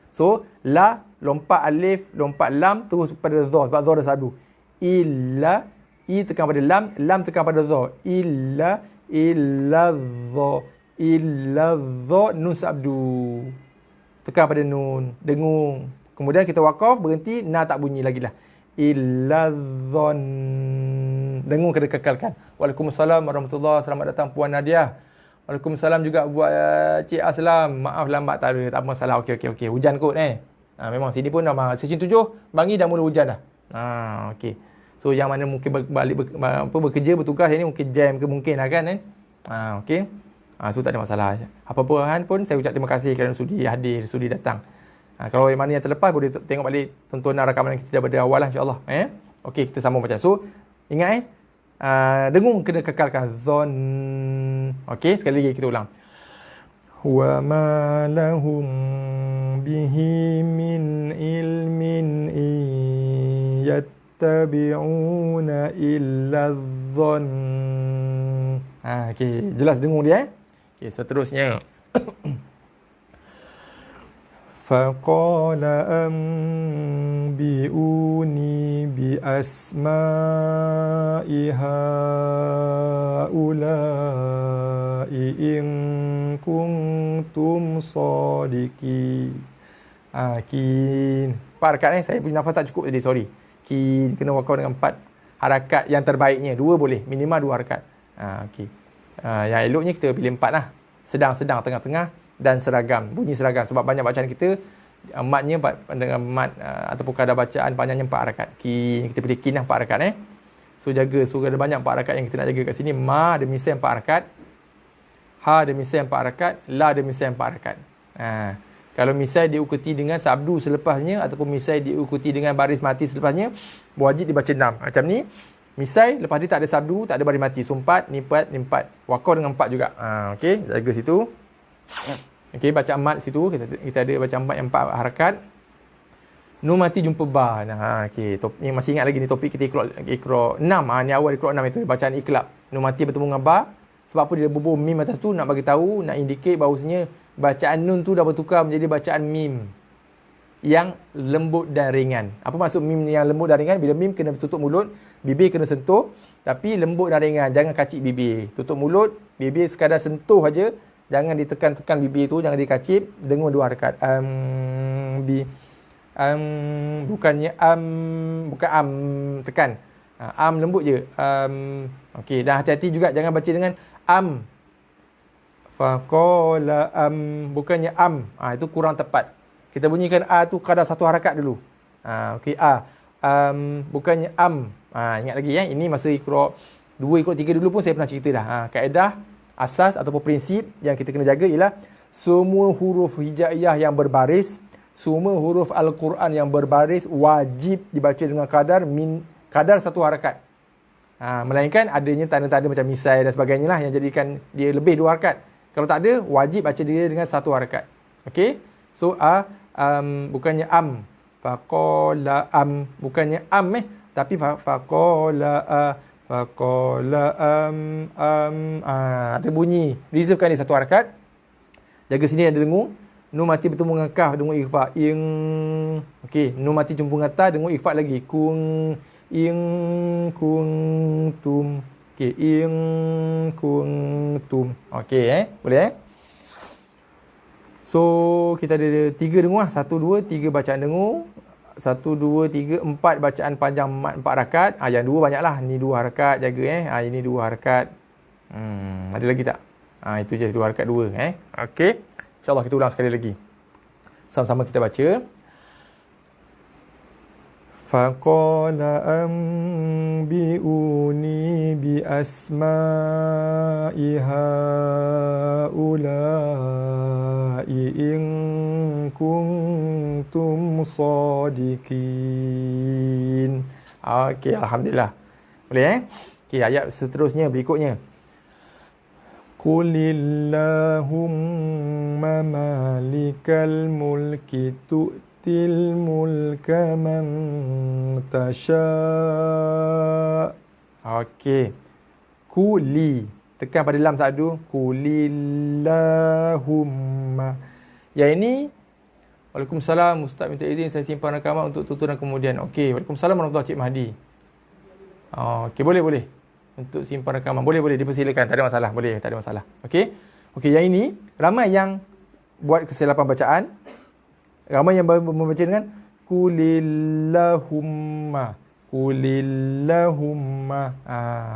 So la lompat alif, lompat lam terus pada dha sebab dha dah sadu. Illa tekan pada lam tekan pada dha. Illa dha. Illa dha nun sabdu. Tekan pada nun, dengung. Kemudian kita waqaf, berhenti, na tak bunyi lagi lah. Illa dhann. Dengung kena kekalkan. Waalaikumsalam warahmatullahi. Selamat datang Puan Nadia. Waalaikumsalam juga buat Cik Aslam. Maaf lambat tak ada masalah. Okey. Hujan kot memang sini pun dah Secin 7 Bangi dah mula hujan dah. Okey. So yang mana mungkin balik bekerja bertugas ini mungkin jam ke mungkin lah kan okey. So tak ada masalah. Apa-apa pun saya ucap terima kasih kerana sudi hadir, sudi datang. Kalau yang mana yang terlepas boleh tengok balik tontonan rakaman yang kita dah pada awal lah insya-Allah. Okey, kita sambung macam. So ingat dengung kena kekalkan zon. Okey, sekali lagi kita ulang. Wa ma lahum bihi min ilmin yattabi'una illa dhann. Okey, jelas dengung dia Okey, seterusnya. Faqala anbi'uni bi asma'i haula'i in kuntum sadiqin. Kin. 4 harakat saya punya nafas tak cukup tadi, sorry. Kin kena wakaf dengan 4 harakat yang terbaiknya. 2 boleh, minimal 2 harakat. Okey. Yang eloknya kita pilih 4 lah. Sedang-sedang, tengah-tengah dan seragam. Bunyi seragam sebab banyak bacaan kita matnya dengan mat ataupun kadar bacaan panjangnya 4 harakat. Kin, kita pilih kin lah 4 harakat So jaga, so ada banyak 4 harakat yang kita nak jaga kat sini. Ma ada misai 4 harakat. Ha ada misai 4 harakat, la ada misai 4 harakat. Kalau misai diikuti dengan sabdu selepasnya ataupun misai diikuti dengan baris mati selepasnya, wajib dibaca 6. Macam ni. Misai lepas ni tak ada sabdu, tak ada baris mati. So 4, ni 4, ni 4. Wakaf dengan 4 juga. Okey, jaga situ. Okey, baca mat situ. Kita ada baca mat yang 4 harakat. Nun mati jumpa ba. Okey, ni masih ingat lagi ni topik kita ikra 6. Ni awal ikra 6 itu bacaan iklab. Nun mati bertemu dengan ba. Sebab apa dia berbual mim atas tu nak bagi tahu, nak indicate bahawasanya bacaan nun tu dah bertukar menjadi bacaan mim yang lembut dan ringan. Apa maksud mim yang lembut dan ringan? Bila mim kena tutup mulut, bibir kena sentuh, tapi lembut dan ringan. Jangan kacip bibir. Tutup mulut, bibir sekadar sentuh aja. Jangan ditekan-tekan bibir tu, jangan dikacip. Dengung 2 harakat. Bukannya bukan tekan. Lembut je. Okey, dan hati-hati juga jangan baca dengan faqala bukannya itu kurang tepat. Kita bunyikan tu kadar 1 harakat dulu. Okey, bukannya ingat lagi ini masa ikra 2 ikra 3 dulu pun saya pernah cerita dah. Kaedah asas ataupun prinsip yang kita kena jaga ialah semua huruf hijaiyah yang berbaris, semua huruf Al-Quran yang berbaris wajib dibaca dengan kadar 1 harakat. Melainkan adanya tanda-tanda macam misai dan sebagainya lah yang jadikan dia lebih 2 harakat. Kalau tak ada, wajib baca dia dengan 1 harakat. Okey? So bukannya faqala bukannya tapi faqala ada bunyi. Reservekan dia 1 harakat. Jaga sini ada dengung. Nun mati bertemu dengan kaf, dengung ikhfa. Okey, nun mati jumpa dengan ta, dengung ikhfa lagi. Kuntum. Okey, kuntum. Okey boleh So, kita ada 3 dengung lah. 1, 2, 3 bacaan dengung. 1, 2, 3, 4 bacaan panjang mat 4 harakat. Yang 2 banyak lah. Ni 2 harakat jaga ini 2 harakat. Ada lagi tak? Itu je 2 harakat 2 Okey. InsyaAllah kita ulang sekali lagi. Sama-sama kita baca. Faqala anbi'uni bi asma'i haula'i in kuntum sadiqin. Okey, alhamdulillah. Boleh Okey, ayat seterusnya berikutnya. Qulillahumma malikal mulki tu'til mulka man tasha'. Okey. Kuli. Tekan pada lam satu. Qulillahumma. Yang ini Waalaikumsalam, Ustaz minta izin saya simpan rakaman untuk tuturan kemudian. Okey, Waalaikumsalam warahmatullahi Cik Mahdi. Okey, boleh. Untuk simpan rakaman. Boleh, dipersilakan. Tak ada masalah. Boleh, tak ada masalah. Okey, yang ini, ramai yang buat kesilapan bacaan. Ramai yang membaca dengan Qulillahumma.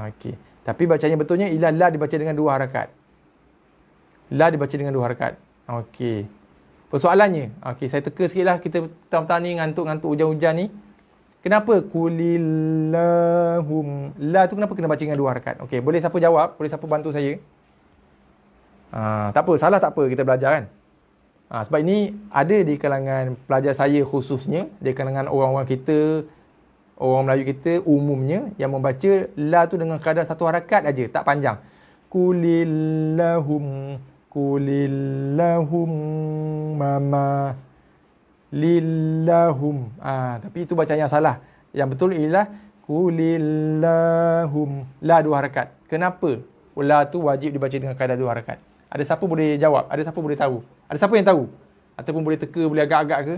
Okey. Tapi bacanya betulnya ialah la dibaca dengan 2 harakat. La dibaca dengan 2 harakat. Okey. Persoalannya, saya teka sikit lah. Kita petang-petang ni ngantuk-ngantuk hujan-hujan ni. Kenapa Qulillahum? La tu kenapa kena baca dengan 2 harakat? Okey, boleh siapa jawab? Boleh siapa bantu saya? Tak apa, salah tak apa, kita belajar kan? Sebab ini ada di kalangan pelajar saya khususnya, di kalangan orang-orang kita, orang Melayu kita umumnya, yang membaca la tu dengan kadar 1 harakat aja, tak panjang. Qulillahum mama lillahum. Tapi itu bacaan yang salah. Yang betul ialah Qulillahum. La 2 harakat. Kenapa la tu wajib dibaca dengan kadar 2 harakat? Ada siapa boleh jawab? Ada siapa boleh tahu? Ada siapa yang tahu? Ataupun boleh teka, boleh agak-agak ke?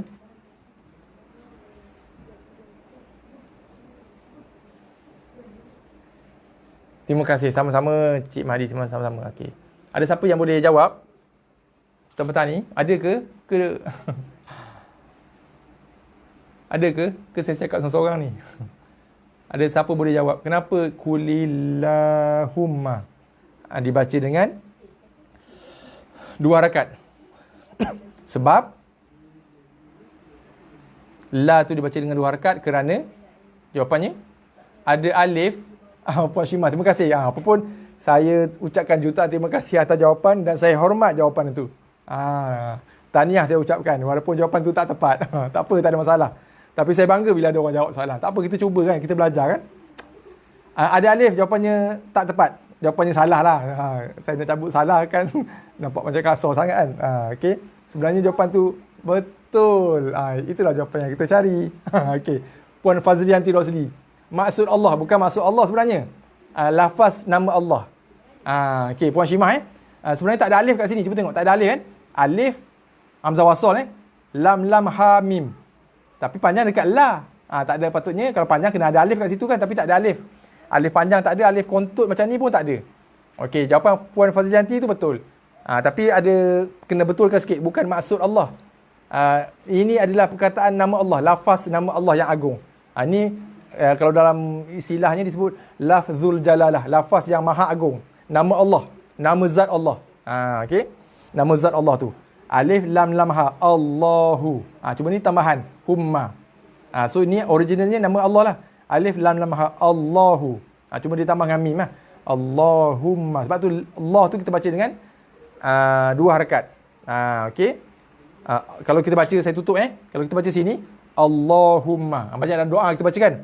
Terima kasih. Sama-sama Cik Mahdi, sama-sama. Okey. Ada siapa yang boleh jawab? Petang-petang ni, ada ke? Ada ke? Ke saya cakap seorang-seorang ni? Ada siapa boleh jawab? Kenapa Qulillahumma dibaca dengan 2 harakat? Sebab la tu dibaca dengan 2 harakat kerana jawapannya ada alif. Puan Syimah, terima kasih. Apa pun saya ucapkan jutaan terima kasih atas jawapan dan saya hormat jawapan itu. Tahniah saya ucapkan walaupun jawapan tu tak tepat. Tak apa, tak ada masalah. Tapi saya bangga bila ada orang jawab soalan. Tak apa, kita cuba kan, kita belajar kan. Ada alif, jawapannya tak tepat. Jawapannya salah lah. Saya nak cabut salah kan. Nampak macam kasar sangat kan. Okey. Sebenarnya jawapan tu betul. Itulah jawapan yang kita cari. Okey. Puan Fazlianti Rosli. Maksud Allah, bukan maksud Allah sebenarnya. Lafaz nama Allah. Okey, Puan Syimah sebenarnya tak ada alif kat sini. Cuba tengok, tak ada alif kan. Alif, hamzah wasal Lam lam ha mim. Tapi panjang dekat la. Tak ada, patutnya kalau panjang kena ada alif kat situ kan, tapi tak ada alif. Alif panjang tak ada, alif kontut macam ni pun tak ada. Okey, jawapan Puan Fazlianti tu betul. Tapi ada kena betulkan sikit, bukan maksud Allah. Ini adalah perkataan nama Allah, lafaz nama Allah yang agung. Ini kalau dalam istilahnya disebut lafzul jalalah, lafaz yang maha agung. Nama Allah, nama zat Allah. Okey. Nama zat Allah tu. Alif lam lam ha Allahu. Cuma ni tambahan humma. So ni originalnya nama Allah lah. Alif lam lam ha Allahu. Cuma dia tambah dengan mim lah. Allahumma. Sebab tu Allah tu kita baca dengan 2 harakat. Okey. Kalau kita baca, saya tutup Kalau kita baca sini Allahumma. Banyak dalam doa kita baca kan.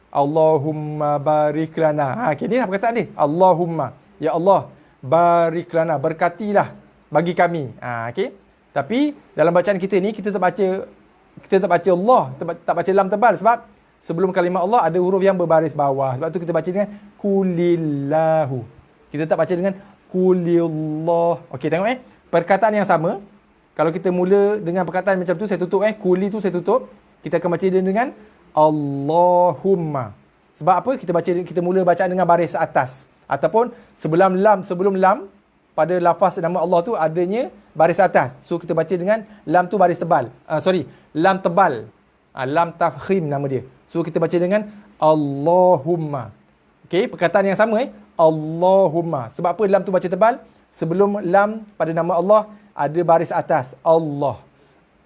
Allahumma barik lana. Okay, ni lah perkataan dia. Allahumma. Ya Allah, barik lana, berkatilah bagi kami. Okey. Tapi dalam bacaan kita ni kita tak baca Allah, tak baca lam tebal sebab sebelum kalimah Allah ada huruf yang berbaris bawah. Sebab tu kita baca dengan kulillahu. Kita tak baca dengan kulillah. Okey, tengok perkataan yang sama. Kalau kita mula dengan perkataan macam tu, saya tutup kuli tu saya tutup. Kita akan baca dia dengan Allahumma. Sebab apa? Kita mula bacaan dengan baris atas. Ataupun sebelum lam pada lafaz nama Allah tu adanya baris atas. So kita baca dengan lam tu baris tebal. Lam tebal. Lam tafkhim nama dia. So kita baca dengan Allahumma. Okey, perkataan yang sama Allahumma. Sebab apa lam tu baca tebal? Sebelum lam pada nama Allah ada baris atas Allah.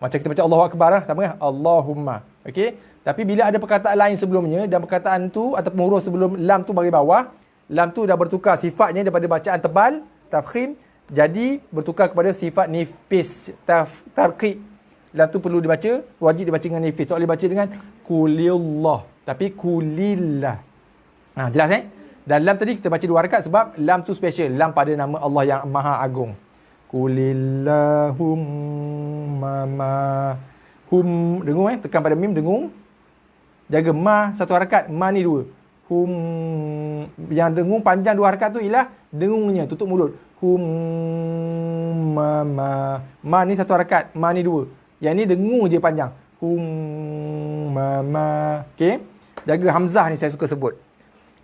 Macam kita baca Allahu Akbar sama kan? Allahumma. Okey. Tapi bila ada perkataan lain sebelumnya dan perkataan tu ataupun huruf sebelum lam tu bagi bawah, lam tu dah bertukar sifatnya daripada bacaan tebal, tafkhim, jadi bertukar kepada sifat nifis, tarqiq. Lam tu perlu dibaca, wajib dibaca dengan nifis. Tak boleh baca dengan kulillah, tapi kulillah. Jelas Dan lam tadi kita baca 2 harakat sebab lam tu special, lam pada nama Allah yang Maha Agung. Kulillahumma ma hum, dengung tekan pada mim, dengung. Jaga ma 1 harakat, ma ni 2. Hum, yang dengung panjang 2 harakat tu ialah dengungnya, tutup mulut. Hum ma ni 1 harakat, ma ni 2. Yang ni dengung je panjang. Hum ma. Okey. Jaga hamzah ni saya suka sebut.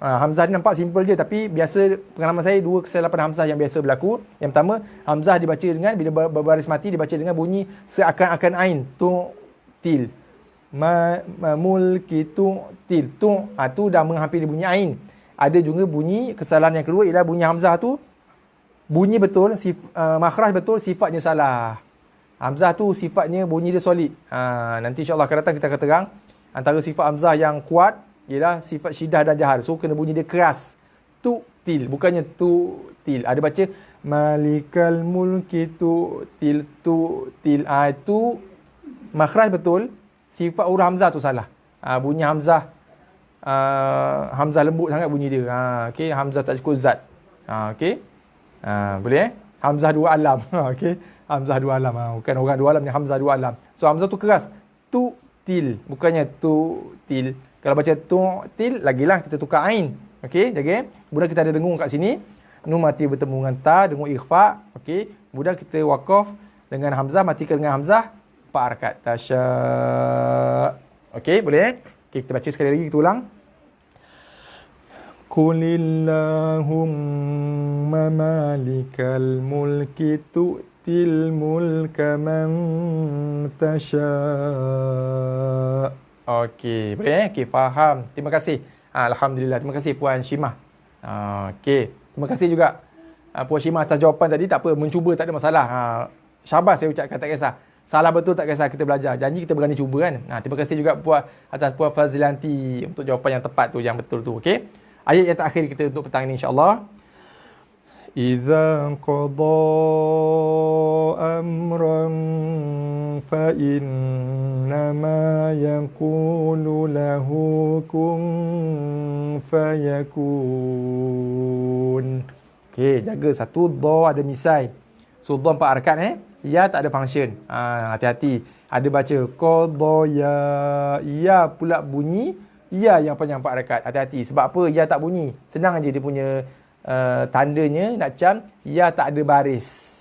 Hamzah ni nampak simple je, tapi biasa pengalaman saya 2 kesilapan hamzah yang biasa berlaku. Yang pertama, hamzah dibaca dengan, bila berbaris mati dibaca dengan bunyi seakan-akan ain, tu til. Mulki tu til. Tu dah menghampiri bunyi ain. Ada juga bunyi, kesalahan yang kedua ialah bunyi hamzah tu bunyi betul, makhraj betul, sifatnya salah. Hamzah tu sifatnya bunyi dia solid. Nanti insya-Allah akan datang kita akan terang antara sifat hamzah yang kuat ialah sifat syidah dan jahar. So kena bunyi dia keras. Tu til, bukannya tu til. Ada baca malikal mulki tu til. Itu makhraj betul, sifat huruf hamzah tu salah. Bunyi hamzah hamzah lembut sangat bunyi dia. Okey, hamzah tak cukup zat. Okey. Boleh hamzah 2 alam. Okey, hamzah 2 alam. Bukan orang 2 alam ni, hamzah 2 alam. So hamzah tu keras. Tu til, bukannya tu til. Kalau baca tu til, lagilah kita tukar ain. Okey, jaga. Kemudian kita ada dengung kat sini. Nun mati bertemu dengan ta, dengung ikhfa. Okey, kemudian kita waqaf dengan hamzah, matikan dengan hamzah 4 harakat. Tasya. Okey, boleh? Okey, kita baca sekali lagi, kita ulang. Qulillahumma malikal mulki tu'til mulka man tasya. Okey, boleh Okey, faham. Terima kasih. Alhamdulillah. Terima kasih Puan Syimah. Okey, terima kasih juga Puan Syimah atas jawapan tadi. Tak apa, mencuba tak ada masalah. Syabas saya ucapkan, tak kisah. Salah betul tak kisah, kita belajar. Janji kita berani cuba kan. Terima kasih juga atas Puan Fazlianti untuk jawapan yang tepat tu, yang betul tu. Okey. Ayat yang terakhir kita untuk petang ini insya-Allah. Idza qada amran fa innama yaqulu lahu kun fayakun. Okey, jaga satu dha ada misai. So dha 4 harakat ya tak ada function. Hati-hati. Ada baca qada ya pula bunyi ya yang panjang 4 harakat. Hati-hati. Sebab apa ya tak bunyi? Senang aja dia punya tandanya nak cam ya tak ada baris.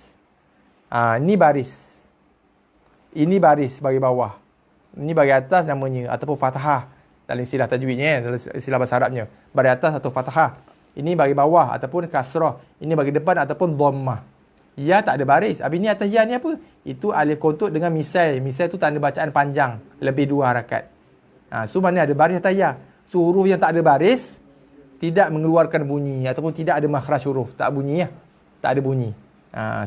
Ini baris. Ini baris bagi bawah. Ini bagi atas namanya ataupun fathah dalam istilah tajwidnya, dalam istilah bahasa Arabnya. Bagi atas atau fathah. Ini bagi bawah ataupun kasrah. Ini bagi depan ataupun dhammah. Ya tak ada baris. Habis ni atas ya ni apa? Itu alif kontut dengan misai. Misai tu tanda bacaan panjang, lebih 2 harakat. So mana ada baris atas ya. So huruf yang tak ada baris tidak mengeluarkan bunyi ataupun tidak ada makhraj huruf, tak bunyi ya. Tak ada bunyi.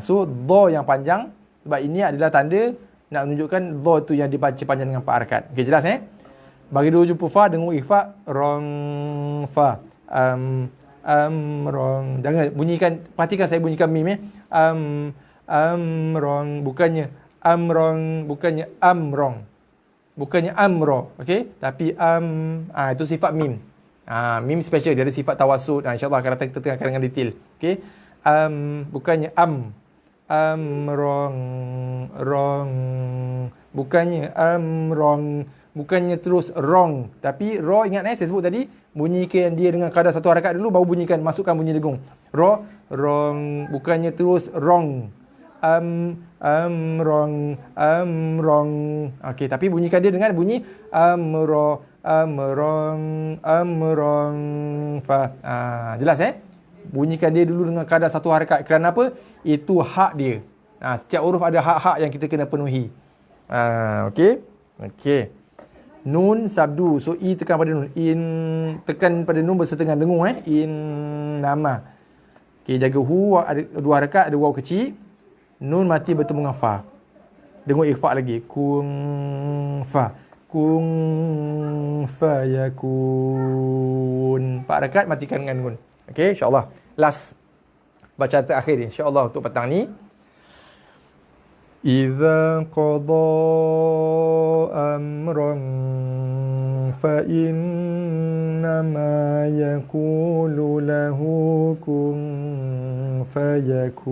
So dha yang panjang sebab ini adalah tanda nak menunjukkan dha tu yang dibaca panjang dengan 4 harakat. Okey, jelas Bagi dua jumpa fa dengan ikhfa, rong fa. Rong. Jangan bunyikan, perhatikan saya bunyikan mim rong, bukannya amrong, bukannya amrong. Bukannya amro, okey? Tapi itu sifat mim. Mim special, dia ada sifat tawassut. InsyaAllah akan datang kita tengahkan dengan detail. Okey? Bukannya amrong, rong. Bukannya amrong, bukannya terus wrong. Tapi ro, ingat saya sebut tadi, bunyikan dia dengan kadar 1 harakat dulu, baru bunyikan, masukkan bunyi dengung. Ro, wrong, bukannya terus wrong. Wrong. Okey, tapi bunyikan dia dengan bunyi amrong, fa. Jelas Bunyikan dia dulu dengan kadar 1 harakat. Kerana apa? Itu hak dia. Setiap huruf ada hak-hak yang kita kena penuhi. Okey. Nun sabdu. So i tekan pada nun. In tekan pada nun berserta dengan dengung In nama. Okey, jaga hu ada 2 harakat, ada waw kecil. Nun mati bertemu dengan fa. Dengung ikhfa lagi. Kun fa. Kun fa yakun. 4 harakat matikan dengan nun. Okey, insya-Allah. Last bacaan terakhir insya-Allah untuk petang ni. Idza qada amran fa innama yaqulu lahu kun fayakun.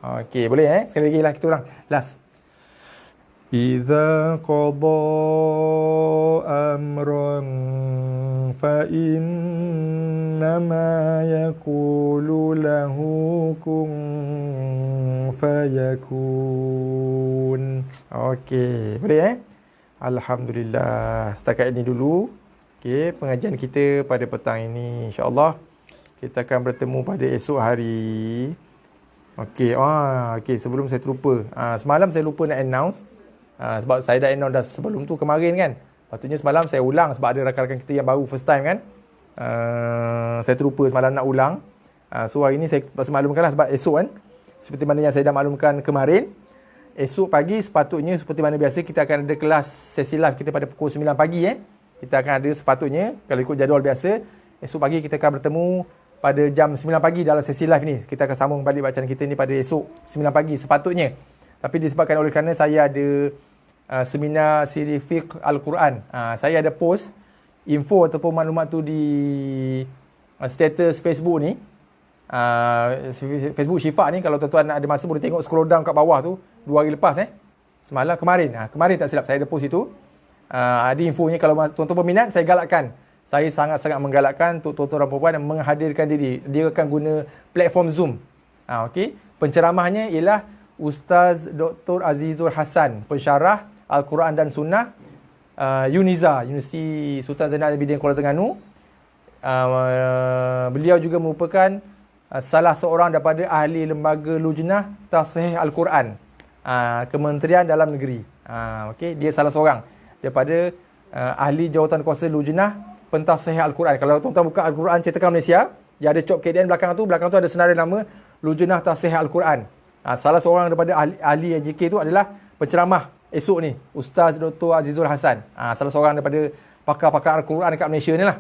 Okey, boleh sekali lagi lah kita ulang. Last. Idza qada amran fa innama yaqulu lahu kun fayakun. Okey, boleh Alhamdulillah. Setakat ini dulu pengajian kita pada petang ini. InsyaAllah kita akan bertemu pada esok hari. Okey, sebelum saya terlupa. Semalam saya lupa nak announce. Sebab saya dah announce dah sebelum tu kemarin kan. Patutnya semalam saya ulang sebab ada rakan-rakan kita yang baru first time kan. Saya terlupa semalam nak ulang. So hari ni saya maklumkanlah sebab esok kan. Seperti mana yang saya dah maklumkan kemarin. Esok pagi sepatutnya seperti mana biasa kita akan ada kelas sesi live kita pada pukul 9 pagi Kita akan ada sepatutnya kalau ikut jadual biasa. Esok pagi kita akan bertemu pada jam 9 pagi dalam sesi live ni. Kita akan sambung balik bacaan kita ni pada esok 9 pagi sepatutnya. Tapi disebabkan oleh kerana saya ada seminar siri fiqh Al-Quran. Saya ada post info ataupun maklumat tu di status Facebook ni. Facebook Syifa ni, kalau tuan-tuan ada masa boleh tengok, scroll down kat bawah tu 2 hari lepas semalam kemarin tak silap saya ada post itu. Ada infonya. Kalau tuan-tuan berminat, saya galakkan, saya sangat-sangat menggalakkan untuk tuan-tuan dan puan-puan menghadirkan diri. Dia akan guna platform Zoom. Okey, penceramahnya ialah Ustaz Dr. Azizul Hasan, pensyarah Al-Quran dan Sunnah, UNIZA, Universiti Sultan Zainal Abidin Kuala Terengganu. Beliau juga merupakan salah seorang daripada ahli lembaga Lujnah Tasihih Al-Quran, Kementerian Dalam Negeri. Okey, dia salah seorang daripada ahli jawatan kuasa Lujnah Pentasihih Al-Quran. Kalau tuan-tuan buka Al-Quran cetakan Malaysia, dia ada cop KDN belakang tu ada senarai nama Lujnah Tasihih Al-Quran. Salah seorang daripada ahli JK tu adalah penceramah esok ni, Ustaz Dr. Azizul Hasan. Salah seorang daripada pakar-pakar Al-Quran dekat Malaysia ni lah.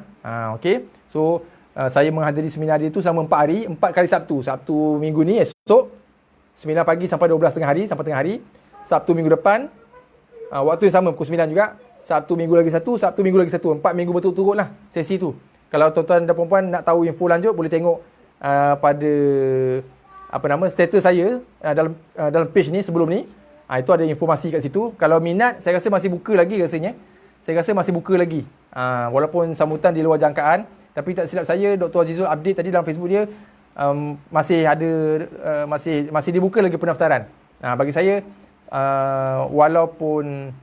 Okey. So, saya menghadiri seminar dia tu selama 4 hari, 4 kali Sabtu. Sabtu minggu ni esok 9 pagi sampai 12 tengah hari, sampai tengah hari. Sabtu minggu depan waktu yang sama pukul 9 juga. Sabtu minggu lagi satu, Sabtu minggu lagi satu. 4 minggu berturut-turut lah sesi tu. Kalau tuan-tuan dan puan-puan nak tahu info lanjut, boleh tengok pada status saya dalam page ni sebelum ni. Itu ada informasi kat situ. Kalau minat, saya rasa masih buka lagi rasanya. Saya rasa masih buka lagi. Walaupun sambutan di luar jangkaan, tapi tak silap saya, Dr. Azizul update tadi dalam Facebook dia, masih ada masih dibuka lagi pendaftaran. Bagi saya walaupun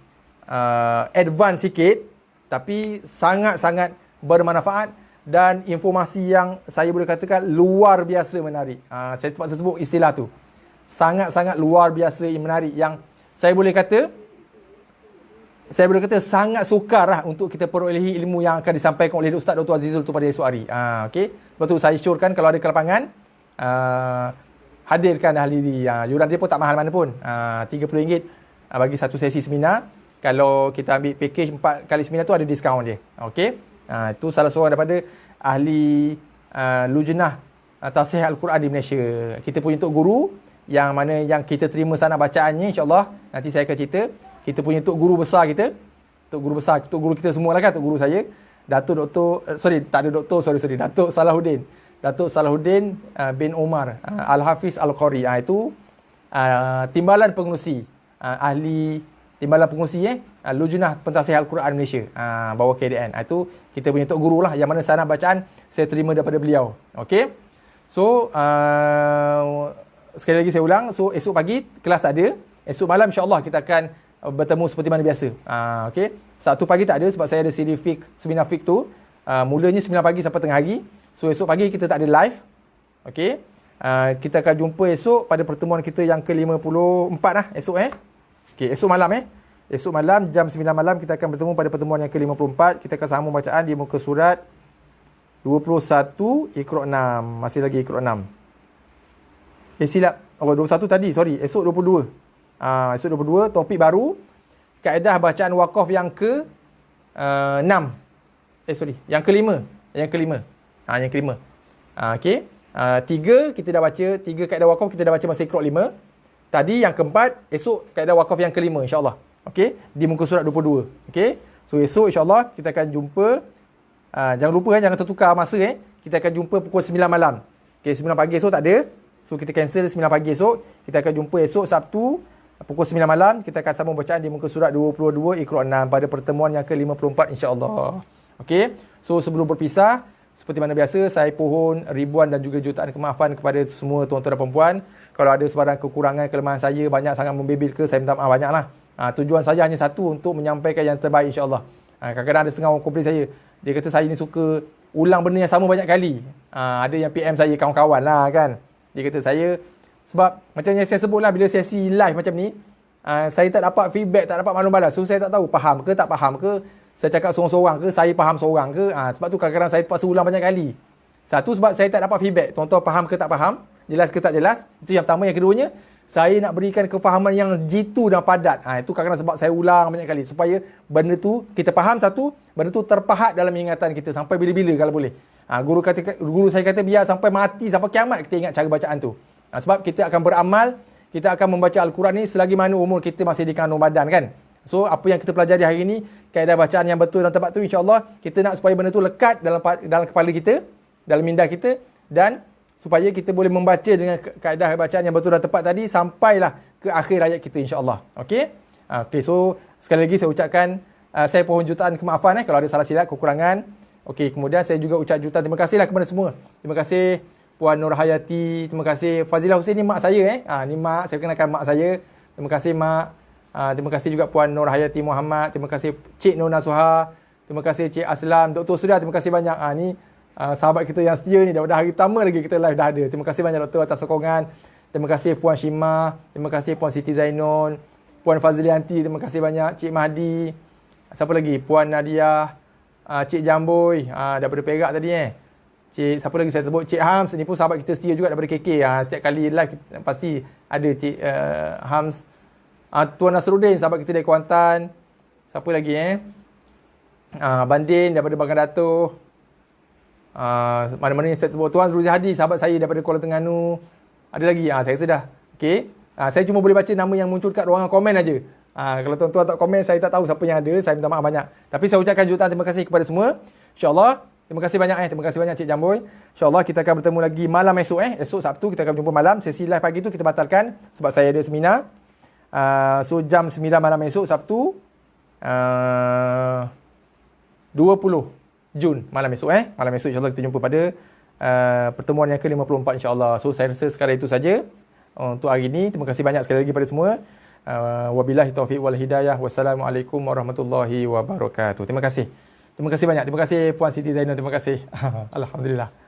advance sikit, tapi sangat-sangat bermanfaat dan informasi yang saya boleh katakan luar biasa menarik. Saya terpaksa sebut istilah tu. Sangat-sangat luar biasa menarik, yang saya boleh kata sangat sukar lah untuk kita perolehi ilmu yang akan disampaikan oleh Ustaz Dr. Azizul tu pada esok hari. Okey. Sebab tu saya syorkan kalau ada kelapangan, hadirkan ahli diri. Yuran dia pun tak mahal mana pun. RM30 bagi satu sesi seminar. Kalau kita ambil package 4 kali seminar tu ada diskaun dia. Okey. Itu salah seorang daripada ahli Lujnah Tasihih Al-Quran di Malaysia. Kita punya Tok Guru yang mana yang kita terima sana bacaannya, insya-Allah nanti saya akan cerita. Kita punya Tok Guru besar kita, Tok Guru kita semua lah kan, Tok Guru saya, Datuk Salahuddin bin Umar Al-Hafiz Al-Qari. Itu timbalan pengurusi, ahli timbalan pengurusi Lujnah Pentasihih Al-Quran Malaysia, bawah KDN. Itu kita punya Tok Guru lah, yang mana sanad bacaan saya terima daripada beliau. Okey. So sekali lagi saya ulang, so esok pagi kelas tak ada, esok malam insya-Allah kita akan bertemu seperti mana biasa. Okey. Sabtu pagi tak ada sebab saya ada siri seminar fiqh tu. Mulanya 9 pagi sampai tengah hari. So esok pagi kita tak ada live. Okey. Kita akan jumpa esok pada pertemuan kita yang ke-54 lah esok Okey, esok malam Esok malam jam 9 malam kita akan bertemu pada pertemuan yang ke-54. Kita akan sambung bacaan di muka surat 21 Iqra' 6. Masih lagi Iqra' 6. Silap. 21 tadi, sorry. Esok 22. Esok 22, topik baru, kaedah bacaan wakaf yang ke-6. Yang kelima. Yang kelima. Okey. 3 kita dah baca, 3 kaedah wakaf kita dah baca masa Iqra' 5. Tadi yang keempat, esok kaedah wakaf yang kelima insya-Allah. Okey, di muka surat 22. Okey. So esok insya-Allah kita akan jumpa, jangan lupa jangan tertukar masa Kita akan jumpa pukul 9 malam. Okey, 9 pagi esok tak ada. So kita cancel 9 pagi esok. Kita akan jumpa esok Sabtu pukul 9 malam. Kita akan sambung bacaan di muka surat 22 Iqra' 6 pada pertemuan yang ke-54 insya-Allah. Okey. So sebelum berpisah, seperti mana biasa, saya pohon ribuan dan juga jutaan kemaafan kepada semua tuan-tuan dan puan-puan. Kalau ada sebarang kekurangan, kelemahan saya banyak sangat membebil ke, saya minta maaf banyaklah. Tujuan saya hanya satu, untuk menyampaikan yang terbaik insya-Allah. Kadang-kadang ada setengah orang komplain saya. Dia kata saya ni suka ulang benda yang sama banyak kali. Ada yang PM saya kawan-kawan lah kan. Dia kata saya, sebab macam yang saya sebut lah, bila sesi live macam ni, saya tak dapat feedback, tak dapat maklum balas. So saya tak tahu faham ke tak faham ke, saya cakap seorang-seorang ke, saya faham seorang ke. Sebab tu kadang-kadang saya terpaksa ulang banyak kali. Satu, sebab saya tak dapat feedback, tuan-tuan faham ke tak faham, jelas ke tak jelas. Itu yang pertama. Yang keduanya, saya nak berikan kefahaman yang jitu dan padat. Itu kadang-kadang sebab saya ulang banyak kali, supaya benda tu kita faham, satu, benda tu terpahat dalam ingatan kita sampai bila-bila kalau boleh. Guru saya kata biar sampai mati, sampai kiamat kita ingat cara bacaan tu. Sebab kita akan beramal, kita akan membaca Al-Quran ni selagi mana umur kita masih di kandung badan kan. So apa yang kita pelajari hari ini, kaedah bacaan yang betul dan tepat tu, insya-Allah kita nak supaya benda tu lekat dalam kepala kita, dalam minda kita, dan supaya kita boleh membaca dengan kaedah bacaan yang betul dan tepat tadi sampailah ke akhir ayat kita insya-Allah. Okey. Okey, so sekali lagi saya ucapkan saya pohon jutaan kemaafan kalau ada salah silap, kekurangan. Okey, kemudian saya juga ucap jutaan terima kasihlah kepada semua. Terima kasih Puan Nur Hayati, terima kasih Fazilah Hussein, ni mak saya ni mak, saya kenalkan mak saya. Terima kasih mak. Terima kasih juga Puan Nur Hayati Muhammad, terima kasih Cik Nur Nasuha, terima kasih Cik Aslam, Dr. Surya, terima kasih banyak. Ni sahabat kita yang setia ni, daripada hari pertama lagi kita live dah ada. Terima kasih banyak Doktor atas sokongan. Terima kasih Puan Shima, terima kasih Puan Siti Zainun, Puan Fazlianti, terima kasih banyak. Cik Mahdi, siapa lagi? Puan Nadia, Cik Jamboy daripada Perak tadi Cik, siapa lagi saya sebut? Cik Hams, ni pun sahabat kita setia juga daripada KK. Setiap kali live pasti ada Cik Hams. Tuan Nasruddin, sahabat kita dari Kuantan. Siapa lagi Bandin daripada Bagan Dato'. Mana-mana yang saya sebut. Tuan Ruzi Hadi, sahabat saya daripada Kuala Terengganu. Ada lagi? Saya rasa dah. Okey. Saya cuma boleh baca nama yang muncul kat ruangan komen aja. Kalau tuan-tuan tak komen, saya tak tahu siapa yang ada. Saya minta maaf banyak. Tapi saya ucapkan jutaan terima kasih kepada semua. InsyaAllah. Terima kasih banyak Terima kasih banyak Cik Jamboy. InsyaAllah kita akan bertemu lagi malam esok Esok Sabtu kita akan jumpa malam. Sesi live pagi tu kita batalkan sebab saya ada seminar. So jam 9 malam esok Sabtu 20 Jun malam esok Malam esok insyaAllah kita jumpa pada pertemuan yang ke-54 insya-Allah. So saya rasa sekadar itu saja untuk hari ini. Terima kasih banyak sekali lagi pada semua. Wabillahi taufiq wal hidayah. Wassalamualaikum warahmatullahi wabarakatuh. Terima kasih. Terima kasih banyak. Terima kasih Puan Siti Zainal. Terima kasih. Alhamdulillah.